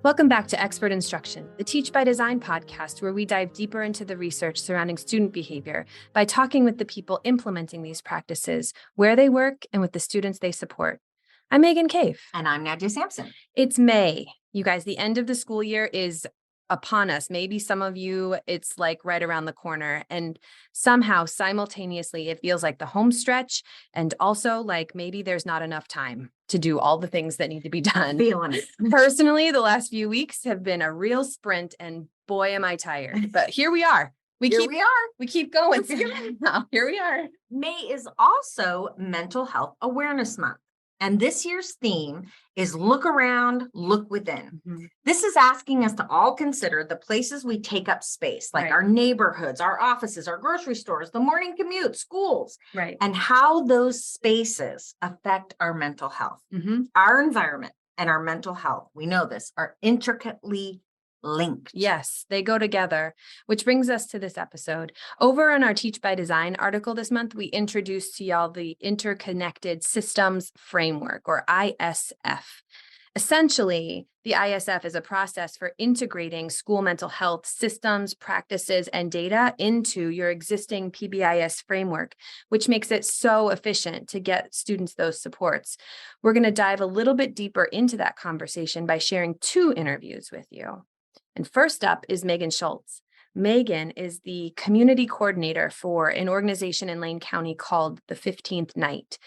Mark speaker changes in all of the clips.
Speaker 1: Welcome back to Expert Instruction, the Teach by Design podcast, where we dive deeper into the research surrounding student behavior by talking with the people implementing these practices, where they work, and with the students they support. I'm Megan Cave.
Speaker 2: And I'm Nadia Sampson.
Speaker 1: It's May. You guys, the end of the school year is upon us. Maybe some of you, it's like right around the corner. And somehow, simultaneously, it feels like the home stretch. And also like maybe there's not enough time to do all the things that need to be done.
Speaker 2: Feeling it.
Speaker 1: Personally, the last few weeks have been a real sprint, and boy, am I tired. But here we are. We keep going. Here we are.
Speaker 2: May is also Mental Health Awareness Month. And this year's theme is Look Around, Look Within. Mm-hmm. This is asking us to all consider the places we take up space, like our neighborhoods, our offices, our grocery stores, the morning commute, schools, and how those spaces affect our mental health. Mm-hmm. Our environment and our mental health, we know this, are intricately linked.
Speaker 1: Yes, they go together, which brings us to this episode. Over on our Teach by Design article this month, we introduced to y'all the Interconnected Systems Framework, or ISF. Essentially, the ISF is a process for integrating school mental health systems, practices, and data into your existing PBIS framework, which makes it so efficient to get students those supports. We're going to dive a little bit deeper into that conversation by sharing 2 interviews with you. And first up is Megan Schultz. Megan is the community coordinator for an organization in Lane County called the 15th Night.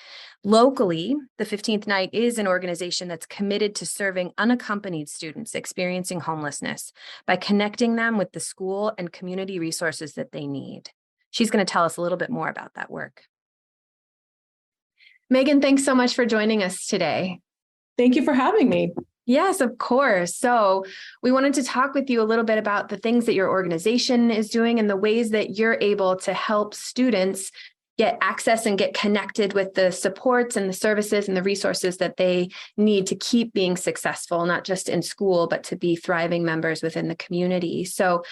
Speaker 1: Locally, the 15th Night is an organization that's committed to serving unaccompanied students experiencing homelessness by connecting them with the school and community resources that they need. She's going to tell us a little bit more about that work. Megan, thanks so much for joining us today.
Speaker 3: Thank you for having me.
Speaker 1: Yes, of course. So we wanted to talk with you a little bit about the things that your organization is doing and the ways that you're able to help students get access and get connected with the supports and the services and the resources that they need to keep being successful, not just in school, but to be thriving members within the community. So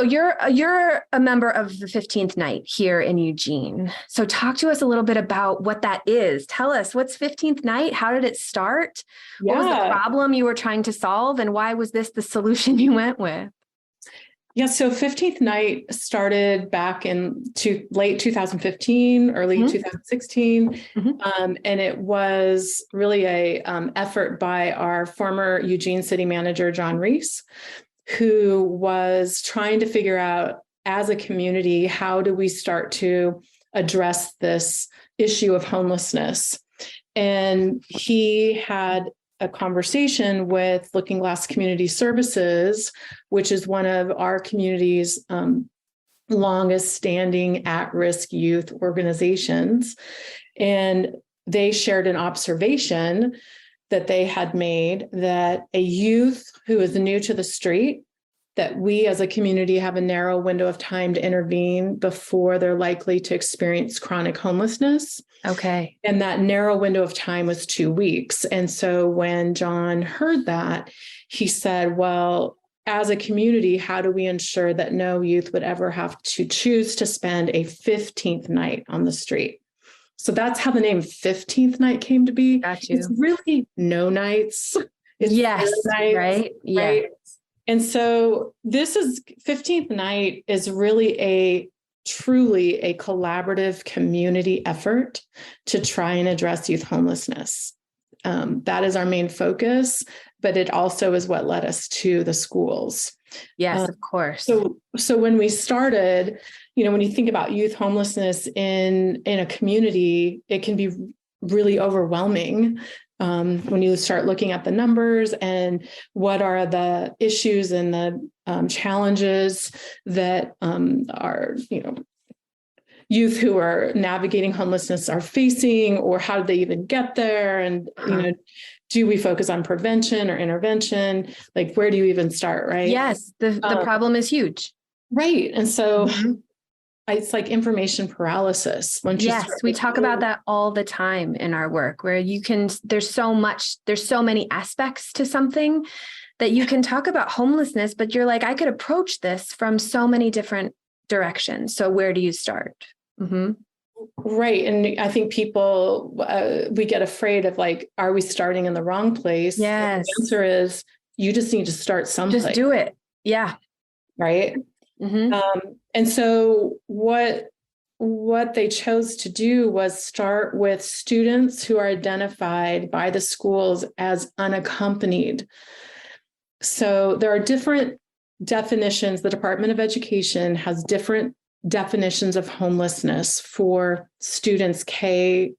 Speaker 1: you're a member of the 15th Night here in Eugene. So talk to us a little bit about what that is. Tell us, what's 15th Night? How did it start? What was the problem you were trying to solve? And why was this the solution you went with?
Speaker 3: Yeah, so 15th Night started back in late 2015, early 2016. Mm-hmm. And it was really a effort by our former Eugene City Manager, John Reese, who was trying to figure out, as a community, how do we start to address this issue of homelessness? And he had a conversation with Looking Glass Community Services, which is one of our community's longest standing at-risk youth organizations. And they shared an observation that they had made that a youth who is new to the street, that we as a community have a narrow window of time to intervene before they're likely to experience chronic homelessness.
Speaker 1: Okay.
Speaker 3: And that narrow window of time was 2 weeks. And so when John heard that, he said, well, as a community, how do we ensure that no youth would ever have to choose to spend a 15th night on the street? So that's how the name 15th Night came to be.
Speaker 1: Got you.
Speaker 3: It's really no nights. It's
Speaker 1: yes,
Speaker 3: nights,
Speaker 1: right? Yeah.
Speaker 3: Right? And so 15th Night is really truly a collaborative community effort to try and address youth homelessness. That is our main focus, but it also is what led us to the schools.
Speaker 1: Yes, of course.
Speaker 3: So when we started, when you think about youth homelessness in a community, it can be really overwhelming when you start looking at the numbers and what are the issues and the challenges that are, youth who are navigating homelessness are facing, or how did they even get there? And, do we focus on prevention or intervention? Like, where do you even start, right?
Speaker 1: Yes, the problem is huge.
Speaker 3: Right. And so it's like information paralysis.
Speaker 1: Yes, we talk about that all the time in our work, where there's so many aspects to something that you can talk about homelessness, but you're like, I could approach this from so many different directions. So where do you start? Mm-hmm.
Speaker 3: Right. And I think people, we get afraid of like, are we starting in the wrong place?
Speaker 1: Yes.
Speaker 3: The answer is you just need to start someplace.
Speaker 1: Just do it. Yeah.
Speaker 3: Right. And so what they chose to do was start with students who are identified by the schools as unaccompanied. So there are different definitions. The Department of Education has different definitions of homelessness for students kindergarten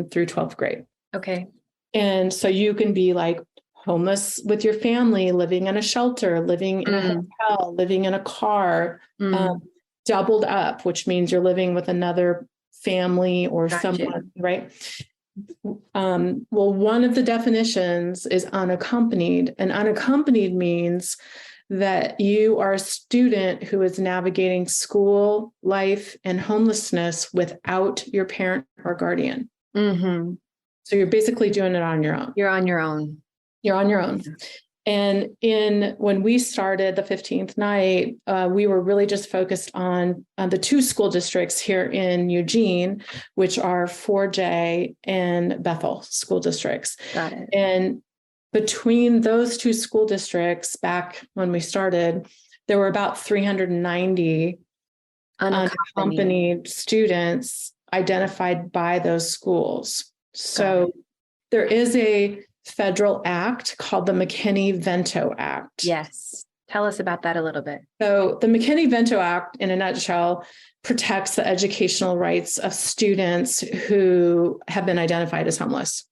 Speaker 3: through 12th grade.
Speaker 1: Okay.
Speaker 3: And so you can be like homeless with your family, living in a shelter, living in a hotel, living in a car, doubled up, which means you're living with another family or someone, right? Well, one of the definitions is unaccompanied, and unaccompanied means that you are a student who is navigating school life and homelessness without your parent or guardian. So you're basically doing it on your own.
Speaker 1: You're on your own.
Speaker 3: You're on your own. And when we started the 15th night, we were really just focused on the two school districts here in Eugene, which are 4J and Bethel school districts.
Speaker 1: Got it.
Speaker 3: And between those two school districts, back when we started, there were about 390 unaccompanied students identified by those schools. So there is a federal act called the McKinney-Vento Act.
Speaker 1: Yes. Tell us about that a little bit.
Speaker 3: So the McKinney-Vento Act, in a nutshell, protects the educational rights of students who have been identified as homeless.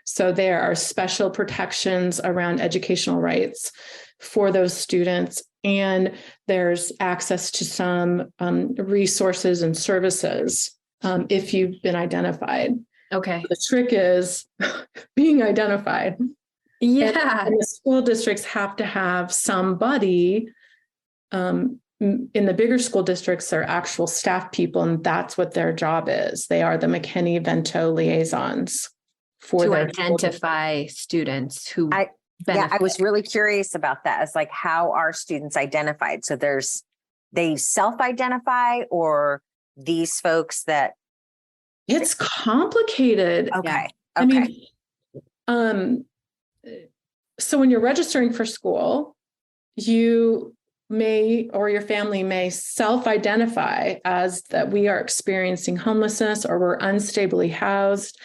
Speaker 3: So there are special protections around educational rights for those students, and there's access to some resources and services if you've been identified.
Speaker 1: Okay.
Speaker 3: The trick is being identified.
Speaker 1: Yeah.
Speaker 3: And the school districts have to have somebody. In the bigger school districts, they're actual staff people, and that's what their job is. They are the McKinney-Vento liaisons
Speaker 1: to identify students who benefit.
Speaker 4: Yeah, I was really curious about that. It's like, how are students identified? So they self-identify, or these folks that.
Speaker 3: It's complicated.
Speaker 4: Okay.
Speaker 3: I mean, so when you're registering for school, you may, or your family may self-identify as that we are experiencing homelessness or we're unstably housed.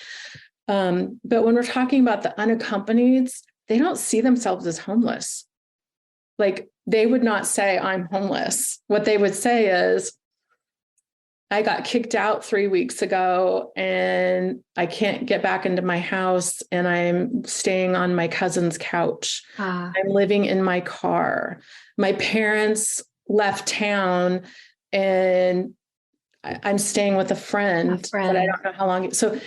Speaker 3: But when we're talking about the unaccompanied, they don't see themselves as homeless. Like, they would not say, I'm homeless. What they would say is, I got kicked out 3 weeks ago and I can't get back into my house, and I'm staying on my cousin's couch. I'm living in my car. My parents left town and I'm staying with a friend, but I don't know how long. So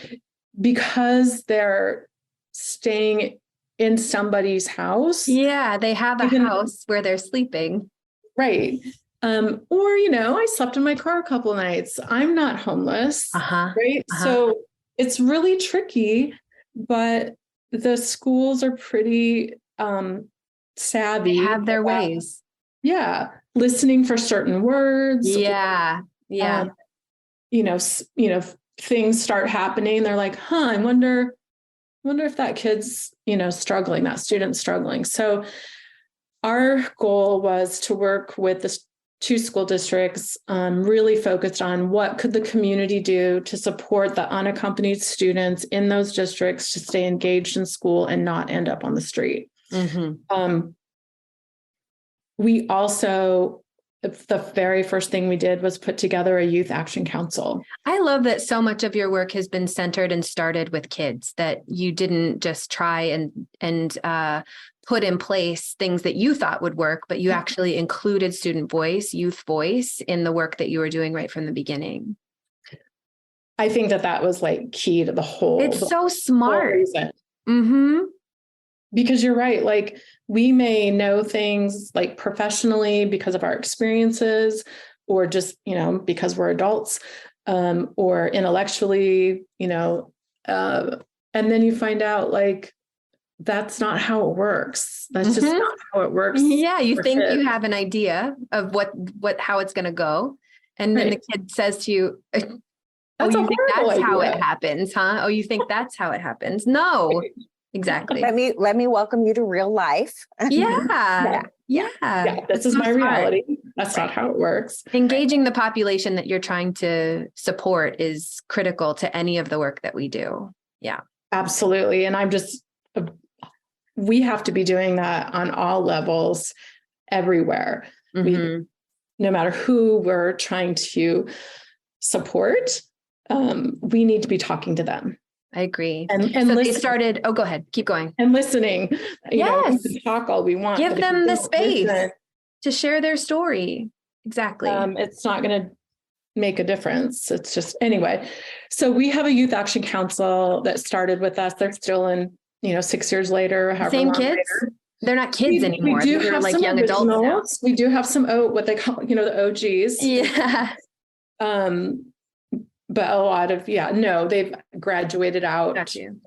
Speaker 3: because they're staying in somebody's house.
Speaker 1: Yeah, they have a house where they're sleeping.
Speaker 3: Right. Or, I slept in my car a couple of nights. I'm not homeless. Right. So it's really tricky, but the schools are pretty savvy.
Speaker 1: They have their ways.
Speaker 3: Yeah. Listening for certain words.
Speaker 1: Yeah. Yeah.
Speaker 3: Things start happening. They're like, I wonder if that kid's, struggling, that student's struggling. So our goal was to work with the two school districts, really focused on what could the community do to support the unaccompanied students in those districts to stay engaged in school and not end up on the street. We also, the very first thing we did was put together a youth action council.
Speaker 1: I love that so much of your work has been centered and started with kids, that you didn't just try and put in place things that you thought would work, but you actually included student voice, youth voice in the work that you were doing right from the beginning.
Speaker 3: I think that was like key to the whole.
Speaker 1: It's so smart.
Speaker 3: Because you're right. Like, we may know things like professionally because of our experiences, or just, because we're adults, or intellectually, and then you find out like, that's not how it works. That's just not how it works.
Speaker 1: Yeah. You think
Speaker 3: kids.
Speaker 1: You have an idea of how it's going to go. And then
Speaker 3: Right.
Speaker 1: the kid says to you, oh,
Speaker 3: That's a
Speaker 1: you think
Speaker 3: horrible
Speaker 1: that's how it
Speaker 3: idea.
Speaker 1: happens, huh? Oh, you think that's how it happens? No, exactly.
Speaker 4: Let me welcome you to real life.
Speaker 1: Yeah.
Speaker 3: Yeah,
Speaker 1: Yeah.
Speaker 3: this
Speaker 1: It's
Speaker 3: is
Speaker 1: so
Speaker 3: my
Speaker 1: smart.
Speaker 3: reality. That's not how it works.
Speaker 1: Engaging the population that you're trying to support is critical to any of the work that we do. Yeah.
Speaker 3: Absolutely. And we have to be doing that on all levels, everywhere.
Speaker 1: Mhm.
Speaker 3: No matter who we're trying to support, we need to be talking to them.
Speaker 1: I agree.
Speaker 3: And
Speaker 1: So they
Speaker 3: listening.
Speaker 1: started, oh, go ahead, keep going.
Speaker 3: And listening. You know, we
Speaker 1: Yes.
Speaker 3: can talk all we want.
Speaker 1: Give
Speaker 3: but if
Speaker 1: them
Speaker 3: we
Speaker 1: the
Speaker 3: don't
Speaker 1: space
Speaker 3: listen,
Speaker 1: to share their story. Exactly.
Speaker 3: it's not going to make a difference. It's just, anyway. So we have a youth action council that started with us. They're still in, 6 years later, however
Speaker 1: Same
Speaker 3: long
Speaker 1: kids?
Speaker 3: later.
Speaker 1: They're not kids anymore.
Speaker 3: We do
Speaker 1: These are
Speaker 3: have
Speaker 1: like
Speaker 3: some
Speaker 1: young adults now.
Speaker 3: originals. We do have some, what they call, the OGs.
Speaker 1: Yeah.
Speaker 3: But a lot of, no, they've graduated out,
Speaker 1: Got you.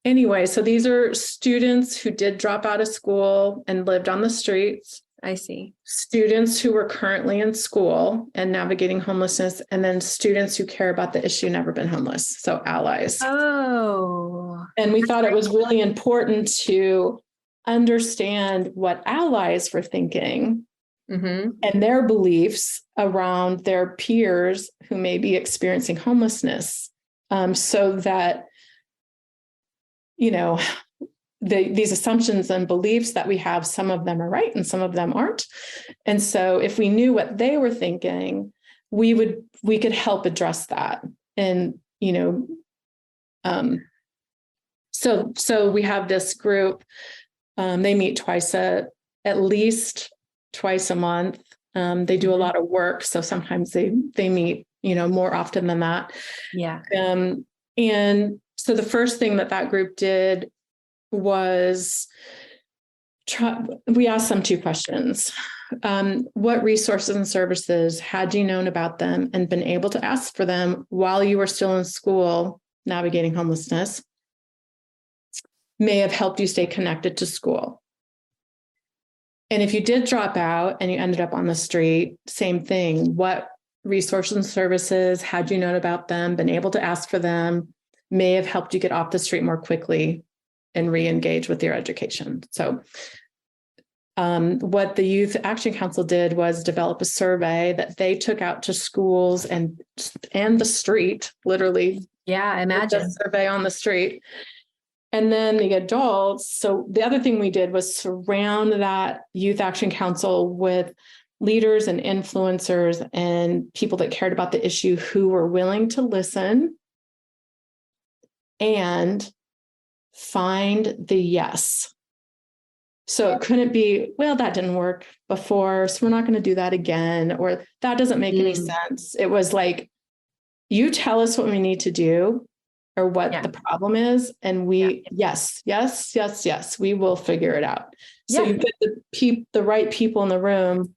Speaker 3: Anyway, so these are students who did drop out of school and lived on the streets,
Speaker 1: I see.
Speaker 3: students who were currently in school and navigating homelessness, and then students who care about the issue, never been homeless. So allies.
Speaker 1: Oh.
Speaker 3: And we thought it was really important to understand what allies were thinking
Speaker 1: Mm-hmm.
Speaker 3: and their beliefs around their peers who may be experiencing homelessness, so that, these assumptions and beliefs that we have, some of them are right and some of them aren't. And so if we knew what they were thinking, we could help address that. And, so we have this group, they meet at least twice a month. They do a lot of work. So sometimes they meet, more often than that.
Speaker 1: Yeah.
Speaker 3: And so the first thing that group did was we asked them 2 questions. What resources and services had you known about them and been able to ask for them while you were still in school navigating homelessness may have helped you stay connected to school? And if you did drop out and you ended up on the street, same thing. What resources and services had you known about them, been able to ask for them, may have helped you get off the street more quickly and re-engage with your education? So what the Youth Action Council did was develop a survey that they took out to schools and the street, literally.
Speaker 1: Yeah, imagine.
Speaker 3: A survey on the street. And then the adults. So the other thing we did was surround that Youth Action Council with leaders and influencers and people that cared about the issue who were willing to listen and find the yes. So it couldn't be, well, that didn't work before, so we're not going to do that again, or that doesn't make any sense. It was like, you tell us what we need to do or what the problem is, and we, yes, we will figure it out. So you get the right people in the room,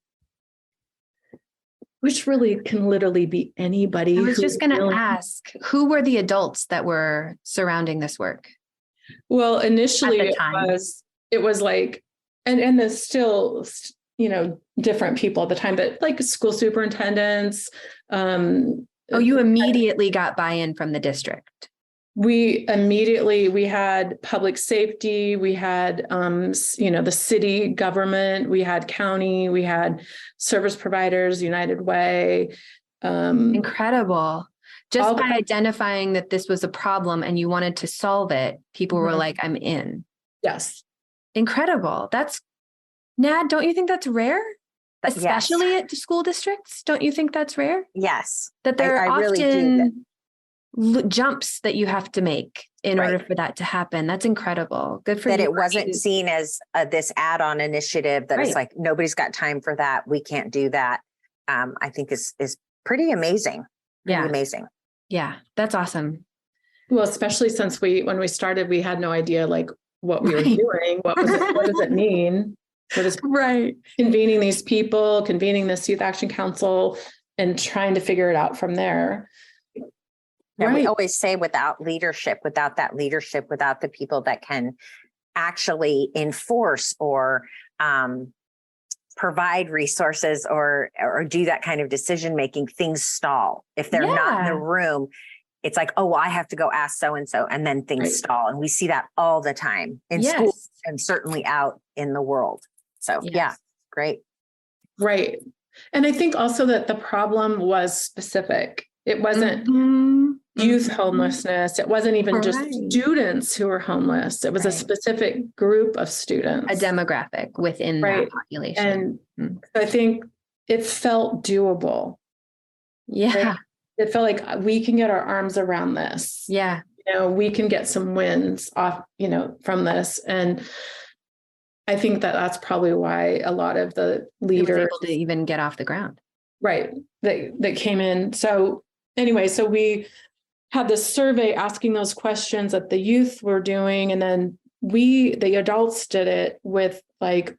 Speaker 3: which really can literally be anybody.
Speaker 1: I was just going to ask, who were the adults that were surrounding this work?
Speaker 3: Well, initially it was like, and there's still, different people at the time, but like school superintendents.
Speaker 1: You immediately got buy-in from the district.
Speaker 3: We had public safety, we had, the city government, we had county, we had service providers, United Way.
Speaker 1: Incredible. Just by identifying that this was a problem and you wanted to solve it, people were like, I'm in.
Speaker 3: Yes.
Speaker 1: Incredible. Nad, don't you think that's rare? Especially at school districts? Don't you think that's rare?
Speaker 4: Yes.
Speaker 1: That there are
Speaker 4: really
Speaker 1: often jumps that you have to make in order for that to happen. That's incredible. Good for you.
Speaker 4: That it wasn't seen as this add-on initiative that it's like, nobody's got time for that. We can't do that. I think is pretty amazing. Pretty amazing.
Speaker 1: Yeah, that's awesome.
Speaker 3: Well, especially since when we started, we had no idea like what we were doing. What was it? What does it mean? What is convening these people, convening this Youth Action Council, and trying to figure it out from there.
Speaker 4: And we always say without that leadership, without the people that can actually enforce or provide resources or do that kind of decision making, things stall. If they're not in the room, it's like, oh, well, I have to go ask so-and-so, and then things stall. And we see that all the time in school and certainly out in the world. So yeah, great.
Speaker 3: Right. And I think also that the problem was specific. It wasn't youth homelessness. It wasn't even just students who were homeless. It was a specific group of students.
Speaker 1: A demographic within that population.
Speaker 3: And I think it felt doable.
Speaker 1: Yeah.
Speaker 3: Right? It felt like we can get our arms around this.
Speaker 1: Yeah.
Speaker 3: You know, we can get some wins off, you know, from this. And I think that that's probably why a lot of the leaders
Speaker 1: were able to even get off the ground.
Speaker 3: Right. That came in. So anyway, so we had this survey asking those questions that the youth were doing. And then the adults did it with like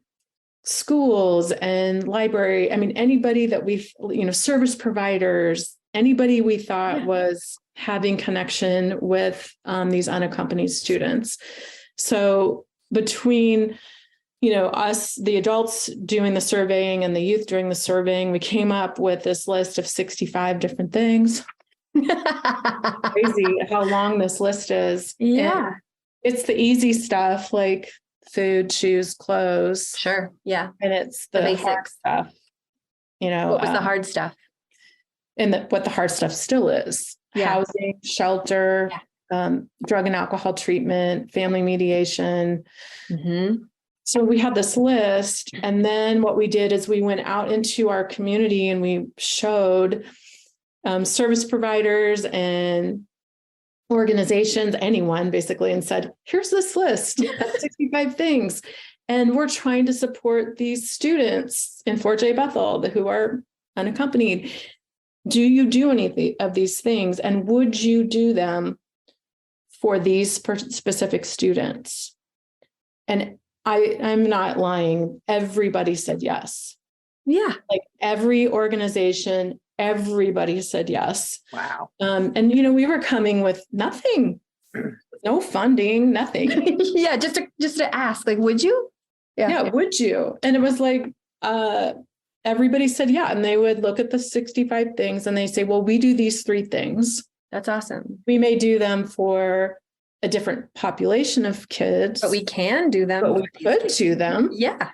Speaker 3: schools and library. I mean, anybody that service providers, anybody we thought was having connection with these unaccompanied students. So between, us, the adults doing the surveying and the youth doing the surveying, we came up with this list of 65 different things. Crazy how long this list is.
Speaker 1: Yeah.
Speaker 3: And it's the easy stuff like food, shoes, clothes.
Speaker 1: Sure. Yeah.
Speaker 3: And it's the
Speaker 1: basics.
Speaker 3: hard stuff.
Speaker 1: What was the hard stuff?
Speaker 3: And what the hard stuff still is.
Speaker 1: Yeah.
Speaker 3: Housing, shelter, drug and alcohol treatment, family mediation.
Speaker 1: Mm-hmm.
Speaker 3: So we had this list. And then what we did is we went out into our community and we showed service providers and organizations, anyone basically, and said, here's this list of 65 things. And we're trying to support these students in Fort J. Bethel who are unaccompanied. Do you do any of these things? And would you do them for these specific students? And I'm not lying. Everybody said yes.
Speaker 1: Yeah.
Speaker 3: Like every organization, everybody said yes.
Speaker 4: Wow.
Speaker 3: And, we were coming with nothing, no funding, nothing.
Speaker 1: Yeah. Just to ask, like, would you?
Speaker 3: Yeah. Would you? And it was like, everybody said, yeah. And they would look at the 65 things and they say, well, we do these 3 things.
Speaker 1: That's awesome.
Speaker 3: We may do them for a different population of kids,
Speaker 1: but we can do them.
Speaker 3: But we could do them.
Speaker 1: Yeah.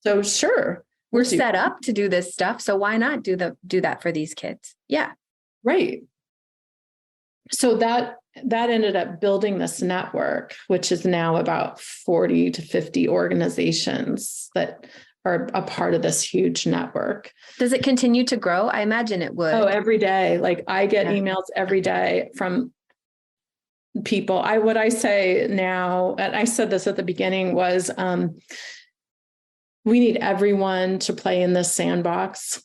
Speaker 3: So sure.
Speaker 1: We're set up to do this stuff. So why not do that for these kids? Yeah.
Speaker 3: Right. So that ended up building this network, which is now about 40 to 50 organizations that are a part of this huge network.
Speaker 1: Does it continue to grow? I imagine it would.
Speaker 3: Oh, every day. Like I get emails every day from people. What I say now, and I said this at the beginning, was we need everyone to play in this sandbox.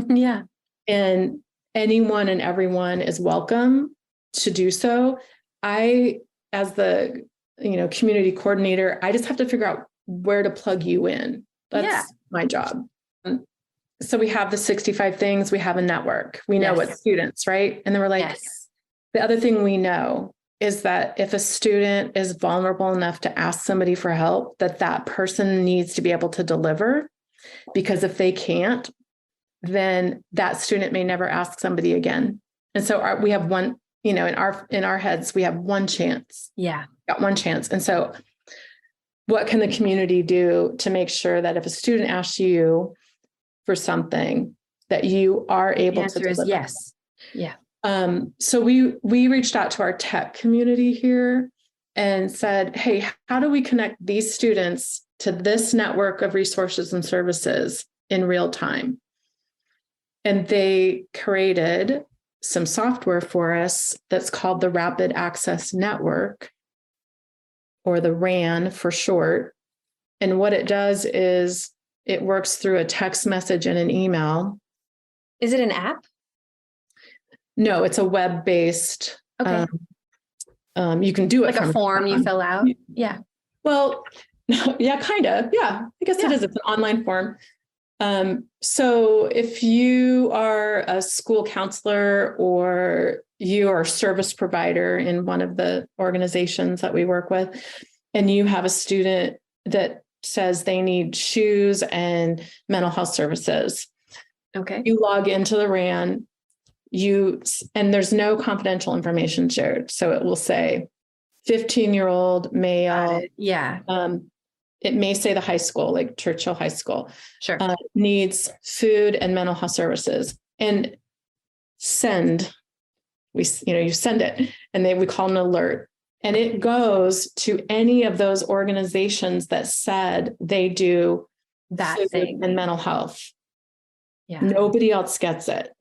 Speaker 1: Yeah.
Speaker 3: And anyone and everyone is welcome to do so. I, as the, community coordinator, I just have to figure out where to plug you in. That's my job. So we have the 65 things, we have a network, we know what students, right? And then we're like, the other thing we know is that if a student is vulnerable enough to ask somebody for help, that person needs to be able to deliver, because if they can't, then that student may never ask somebody again. And so we have one, in our heads, we have one chance.
Speaker 1: Yeah.
Speaker 3: Got one chance. And so what can the community do to make sure that if a student asks you for something, that you are able to deliver?
Speaker 1: Yes. Yeah.
Speaker 3: So we reached out to our tech community here and said, hey, how do we connect these students to this network of resources and services in real time? And they created some software for us that's called the Rapid Access Network, or the RAN for short. And what it does is it works through a text message and an email.
Speaker 1: Is it an app?
Speaker 3: No, it's a web-based.
Speaker 1: Okay.
Speaker 3: You can do it
Speaker 1: like a form you fill out. Yeah.
Speaker 3: Well, yeah, kind of. Yeah, I guess it is. It's an online form. So if you are a school counselor or you are a service provider in one of the organizations that we work with, and you have a student that says they need shoes and mental health services.
Speaker 1: Okay.
Speaker 3: You log into the RAN, and there's no confidential information shared. So it will say 15-year-old male.
Speaker 1: Yeah.
Speaker 3: It may say the high school, like Churchill High School,
Speaker 1: Sure.
Speaker 3: Needs food and mental health services, and send. You send it, and we call an alert, and it goes to any of those organizations that said they do
Speaker 1: That
Speaker 3: food
Speaker 1: thing
Speaker 3: and mental health.
Speaker 1: Yeah.
Speaker 3: Nobody else gets it.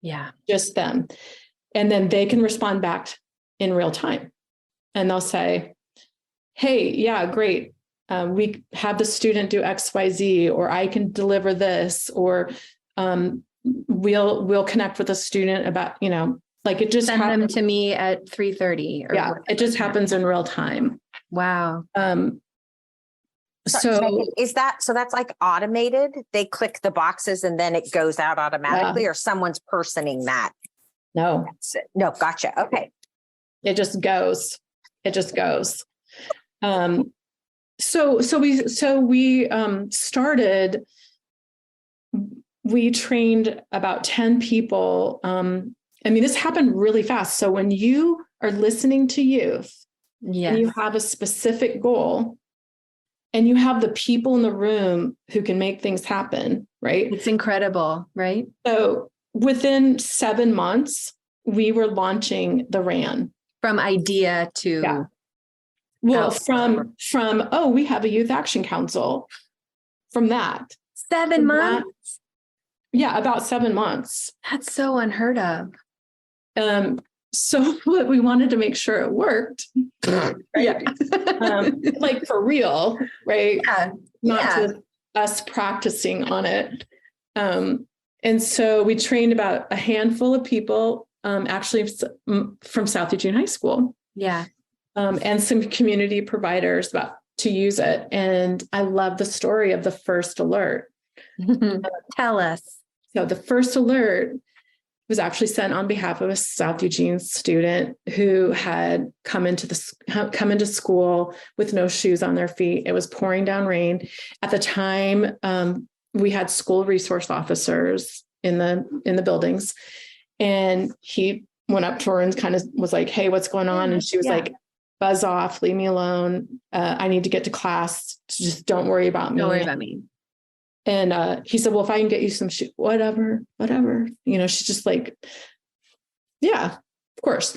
Speaker 1: Yeah.
Speaker 3: Just them. And then they can respond back in real time. And they'll say, hey, yeah, great. We have the student do XYZ, or I can deliver this, or we'll connect with a student about, like it just
Speaker 1: Send them
Speaker 3: happens.
Speaker 1: to me at 3:30.
Speaker 3: Yeah, it just happens in real time.
Speaker 1: Wow.
Speaker 4: So that's like automated? They click the boxes and then it goes out automatically, or someone's personing that?
Speaker 3: No.
Speaker 4: No, gotcha. Okay.
Speaker 3: It just goes. So we started, we trained about 10 people. This happened really fast. So when you are listening to youth, and you have a specific goal, and you have the people in the room who can make things happen, right?
Speaker 1: It's incredible, right?
Speaker 3: So within 7 months, we were launching the RAN.
Speaker 1: From idea to...
Speaker 3: Yeah. Well, from we have a youth action council. From that.
Speaker 1: 7 months?
Speaker 3: About 7 months.
Speaker 1: That's so unheard of.
Speaker 3: So we wanted to make sure it worked. Right? Yeah. Like for real, right?
Speaker 1: Yeah.
Speaker 3: Not just us practicing on it. And so we trained about a handful of people, actually from South Eugene High School.
Speaker 1: Yeah.
Speaker 3: And some community providers to use it. And I love the story of the first alert.
Speaker 1: Tell us.
Speaker 3: So the first alert was actually sent on behalf of a South Eugene student who had come into school with no shoes on their feet. It was pouring down rain. At the time, we had school resource officers in the buildings, and he went up to her and kind of was like, "Hey, what's going on?" And she was like, "Buzz off, leave me alone. I need to get to class. Just don't worry about me.
Speaker 1: Don't worry about me."
Speaker 3: And he said, "Well, if I can get you some shoes, whatever. She's just like, yeah, of course.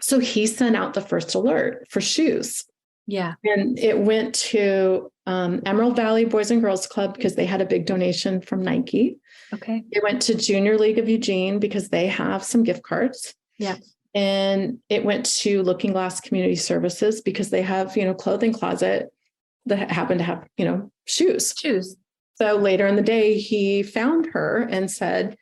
Speaker 3: So he sent out the first alert for shoes.
Speaker 1: Yeah.
Speaker 3: And it went to Emerald Valley Boys and Girls Club because they had a big donation from Nike.
Speaker 1: Okay.
Speaker 3: It went to Junior League of Eugene because they have some gift cards.
Speaker 1: Yeah.
Speaker 3: And it went to Looking Glass Community Services because they have, clothing closet that happen to have, shoes. So later in the day, he found her and said,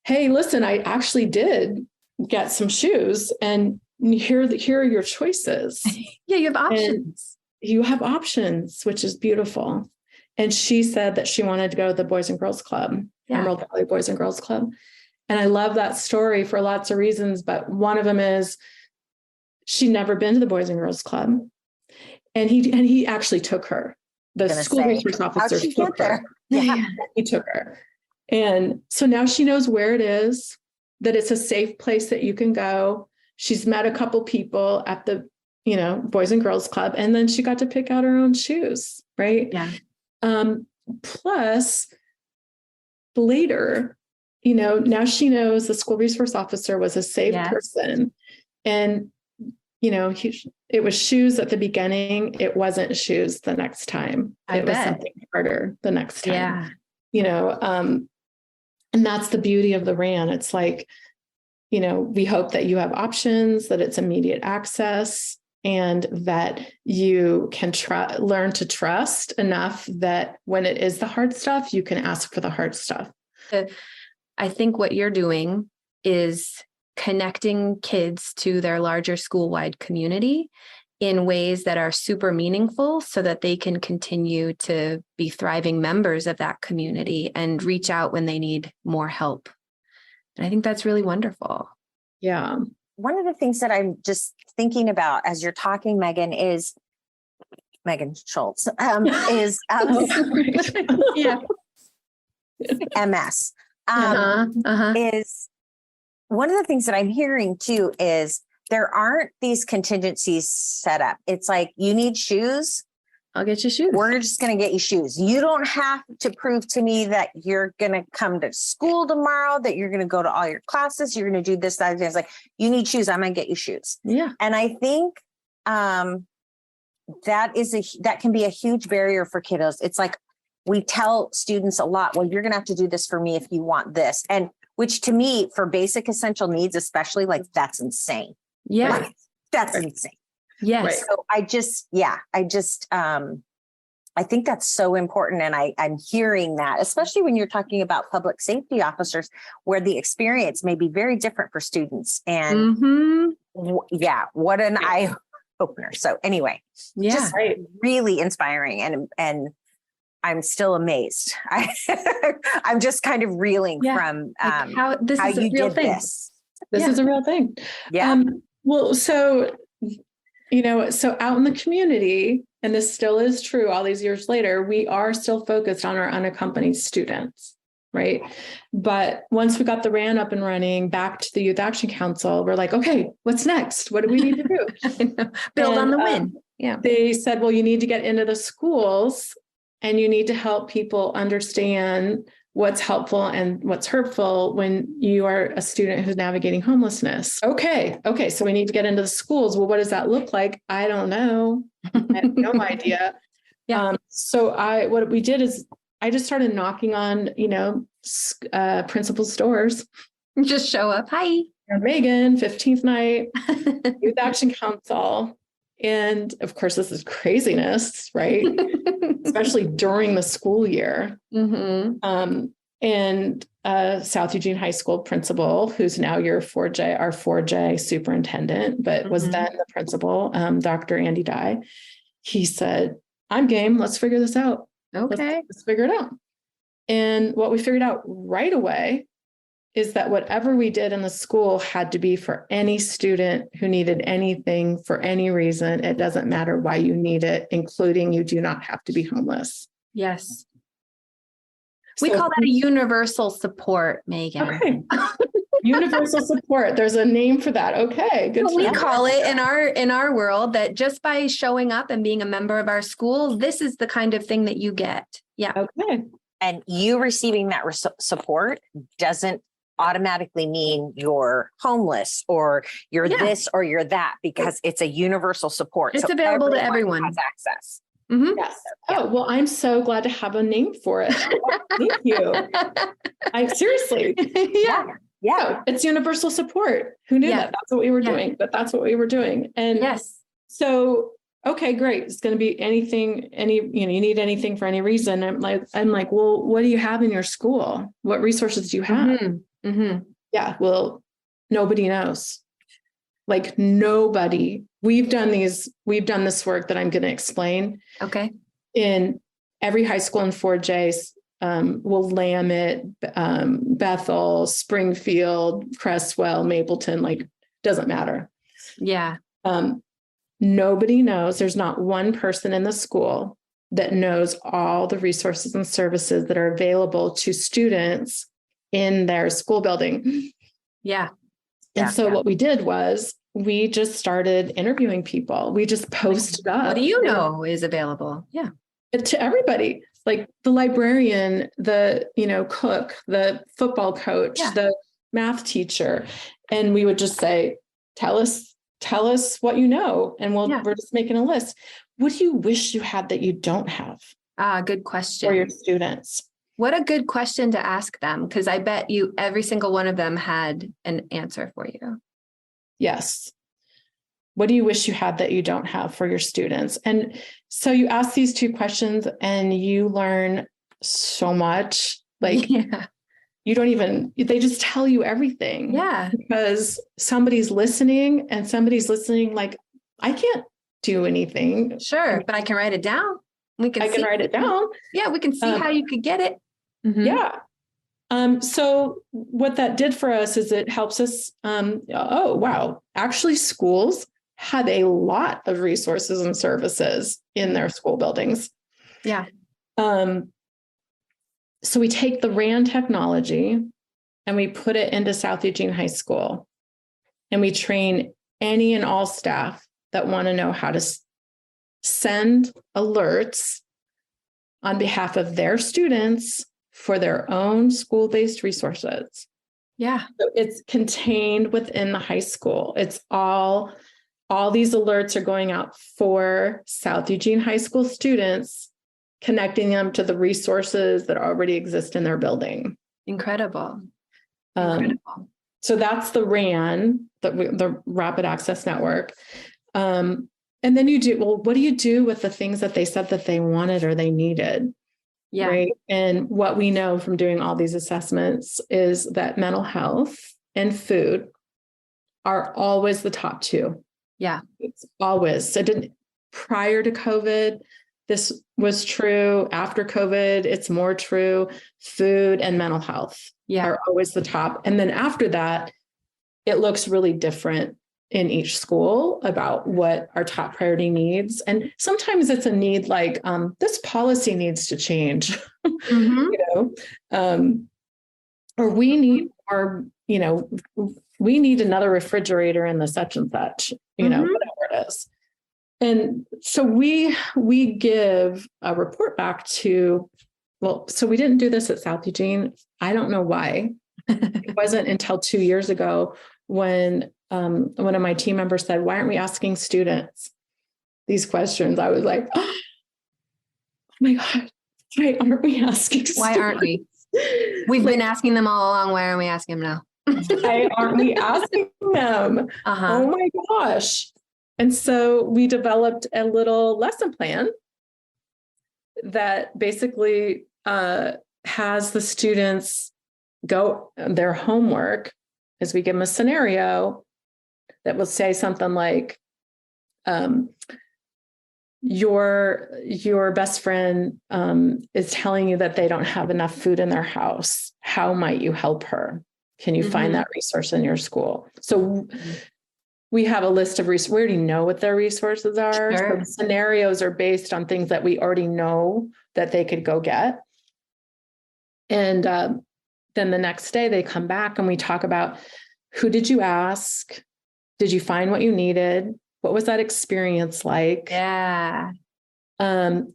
Speaker 3: "Hey, listen, I actually did get some shoes, and here are your choices."
Speaker 1: Yeah, you have options.
Speaker 3: And you have options, which is beautiful. And she said that she wanted to go to the Boys and Girls Club, Emerald Valley Boys and Girls Club. And I love that story for lots of reasons, but one of them is she'd never been to the Boys and Girls Club. And he actually took her. The school resource officer took her.
Speaker 4: Yeah.
Speaker 3: He took her. And so now she knows where it is, that it's a safe place that you can go. She's met a couple people at the, Boys and Girls Club, and then she got to pick out her own shoes, right?
Speaker 1: Yeah.
Speaker 3: Plus, later, now she knows the school resource officer was a safe person. And, it was shoes at the beginning. It wasn't shoes the next time. It was something harder the next time. Yeah. And that's the beauty of the RAN. It's like, we hope that you have options, that it's immediate access, and that you can learn to trust enough that when it is the hard stuff, you can ask for the hard stuff.
Speaker 1: I think what you're doing is connecting kids to their larger school-wide community in ways that are super meaningful so that they can continue to be thriving members of that community and reach out when they need more help. And I think that's really wonderful.
Speaker 3: Yeah.
Speaker 4: One of the things that I'm just thinking about as you're talking, Megan, is Megan Schultz, is
Speaker 1: Yeah.
Speaker 4: MS. Is one of the things that I'm hearing too is there aren't these contingencies set up. It's like, you need shoes.
Speaker 1: I'll get you shoes.
Speaker 4: We're just going to get you shoes. You don't have to prove to me that you're going to come to school tomorrow, that you're going to go to all your classes. You're going to do this, that. It's like, you need shoes. I'm going to get you shoes.
Speaker 1: Yeah.
Speaker 4: And I think that can be a huge barrier for kiddos. It's like, we tell students a lot, well, you're going to have to do this for me if you want this. And which to me, for basic essential needs, especially, like, that's insane.
Speaker 1: Yeah.
Speaker 4: Like, that's insane.
Speaker 1: Yes.
Speaker 3: Right.
Speaker 4: So I think that's so important. And I'm hearing that, especially when you're talking about public safety officers, where the experience may be very different for students. And what an eye opener. So anyway, just really inspiring. And I'm still amazed. I'm just kind of reeling from
Speaker 1: how this is a real thing.
Speaker 3: This is a real thing.
Speaker 4: Yeah.
Speaker 3: Well, so, so out in the community, and this still is true all these years later, we are still focused on our unaccompanied students, right? But once we got the RAN up and running back to the Youth Action Council, we're like, okay, what's next? What do we need to do?
Speaker 1: Build on the win. Yeah.
Speaker 3: They said, well, you need to get into the schools and you need to help people understand what's helpful and what's hurtful when you are a student who's navigating homelessness. Okay. So we need to get into the schools. Well, what does that look like? I don't know. I have no idea.
Speaker 1: Yeah.
Speaker 3: So what we did is I just started knocking on, principals' doors.
Speaker 1: Just show up. Hi.
Speaker 3: Megan, 15th night, Youth Action Council. And of course, this is craziness, right? Especially during the school year.
Speaker 1: Mm-hmm.
Speaker 3: And South Eugene High School principal, who's now our 4J superintendent, but was then the principal, Dr. Andy Dye. He said, I'm game. Let's figure this out.
Speaker 1: Okay.
Speaker 3: Let's figure it out. And what we figured out right away is that whatever we did in the school had to be for any student who needed anything for any reason. It doesn't matter why you need it, including you do not have to be homeless.
Speaker 1: Yes. We call that a universal support, Megan.
Speaker 3: Okay. Universal support. There's a name for that. Okay. Good.
Speaker 1: We call it in our world that just by showing up and being a member of our school, this is the kind of thing that you get. Yeah.
Speaker 3: Okay.
Speaker 4: And you receiving that support doesn't automatically mean you're homeless or you're this or you're that, because it's a universal support.
Speaker 1: It's available to everyone.
Speaker 4: Has access.
Speaker 1: Mm-hmm.
Speaker 3: Yes. Oh, well, I'm so glad to have a name for it. Thank you. Seriously.
Speaker 4: Yeah.
Speaker 3: It's universal support. Who knew that? That's what we were doing, but that's what we were doing. And so, okay, great. It's going to be anything, you need anything for any reason. I'm like, well, what do you have in your school? What resources do you have?
Speaker 1: Mm-hmm.
Speaker 3: Yeah. Well, nobody knows. Like nobody. We've done this work that I'm going to explain.
Speaker 1: Okay.
Speaker 3: In every high school in 4Js, Willamette, Bethel, Springfield, Crestwell, Mapleton, like doesn't matter.
Speaker 1: Yeah.
Speaker 3: Nobody knows. There's not one person in the school that knows all the resources and services that are available to students in their school building.
Speaker 1: Yeah.
Speaker 3: And so what we did was we just started interviewing people. We just posted up.
Speaker 1: What do you know is available? Yeah.
Speaker 3: To everybody, like the librarian, the, cook, the football coach, the math teacher. And we would just say, tell us what you know. And we're just making a list. What do you wish you had that you don't have?
Speaker 1: Good question.
Speaker 3: For your students.
Speaker 1: What a good question to ask them, because I bet every single one of them had an answer for you.
Speaker 3: Yes. What do you wish you had that you don't have for your students? And so you ask these two questions and you learn so much. Like you don't even, they just tell you everything.
Speaker 1: Yeah.
Speaker 3: Because somebody's listening and somebody's listening like, I can't do anything.
Speaker 1: Sure. But I can write it down. I can
Speaker 3: write it down.
Speaker 1: Yeah. We can see how you could get it. Mm-hmm.
Speaker 3: Yeah. So what that did for us is it helps us, oh, wow, actually schools have a lot of resources and services in their school buildings.
Speaker 1: Yeah.
Speaker 3: So we take the RAN technology and we put it into South Eugene High School, and we train any and all staff that want to know how to send alerts on behalf of their students for their own school-based resources.
Speaker 1: Yeah.
Speaker 3: So it's contained within the high school. It's all these alerts are going out for South Eugene High School students, connecting them to the resources that already exist in their building.
Speaker 1: Incredible.
Speaker 3: So that's the RAN, the Rapid Access Network. And then what do you do with the things that they said that they wanted or they needed?
Speaker 1: Yeah.
Speaker 3: Right. And what we know from doing all these assessments is that mental health and food are always the top two.
Speaker 1: Yeah.
Speaker 3: It's always. Prior to COVID, this was true. After COVID, it's more true. Food and mental health are always the top. And then after that, it looks really different in each school about what our top priority needs. And sometimes it's a need like, this policy needs to change, or we need more, we need another refrigerator in the such and such, whatever it is. And so we give a report back to, so we didn't do this at South Eugene. I don't know why. It wasn't until 2 years ago when one of my team members said, "Why aren't we asking students these questions?" I was like, "Oh my God, why aren't we asking students?
Speaker 1: Why aren't we? We've been asking them all along. Why aren't we asking them now?
Speaker 3: Why aren't we asking them? Oh my gosh." And so we developed a little lesson plan that basically has the students go their homework as we give them a scenario that will say something like, your best friend is telling you that they don't have enough food in their house. How might you help her? Can you find that resource in your school? So we have a list of resources. We already know what their resources are.
Speaker 1: Sure.
Speaker 3: So the scenarios are based on things that we already know that they could go get. And then the next day they come back and we talk about, who did you ask? Did you find what you needed? What was that experience like?
Speaker 1: Yeah.
Speaker 3: And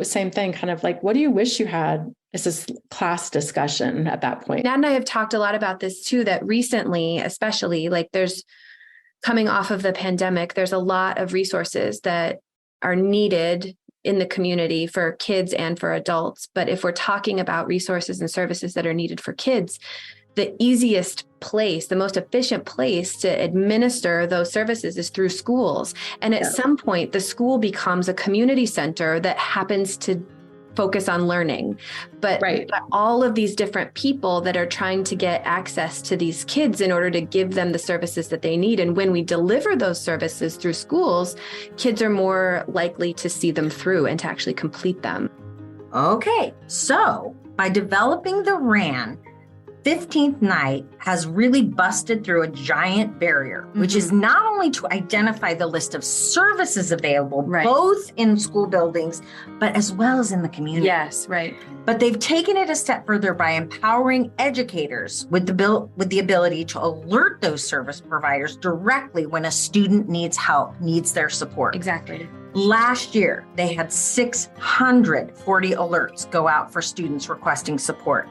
Speaker 3: same thing, kind of like, what do you wish you had? It's this class discussion at that point.
Speaker 1: Nat and I have talked a lot about this too, that recently, especially like there's coming off of the pandemic, there's a lot of resources that are needed in the community for kids and for adults. But if we're talking about resources and services that are needed for kids, the easiest place, the most efficient place to administer those services is through schools. And at some point, the school becomes a community center that happens to focus on learning. But all of these different people that are trying to get access to these kids in order to give them the services that they need. And when we deliver those services through schools, kids are more likely to see them through and to actually complete them.
Speaker 2: Okay, so by developing the RAN, 15th Night has really busted through a giant barrier, which is not only to identify the list of services available, both in school buildings, but as well as in the community.
Speaker 1: Yes, right.
Speaker 2: But they've taken it a step further by empowering educators with the ability to alert those service providers directly when a student needs help, needs their support.
Speaker 1: Exactly.
Speaker 2: Last year, they had 640 alerts go out for students requesting support.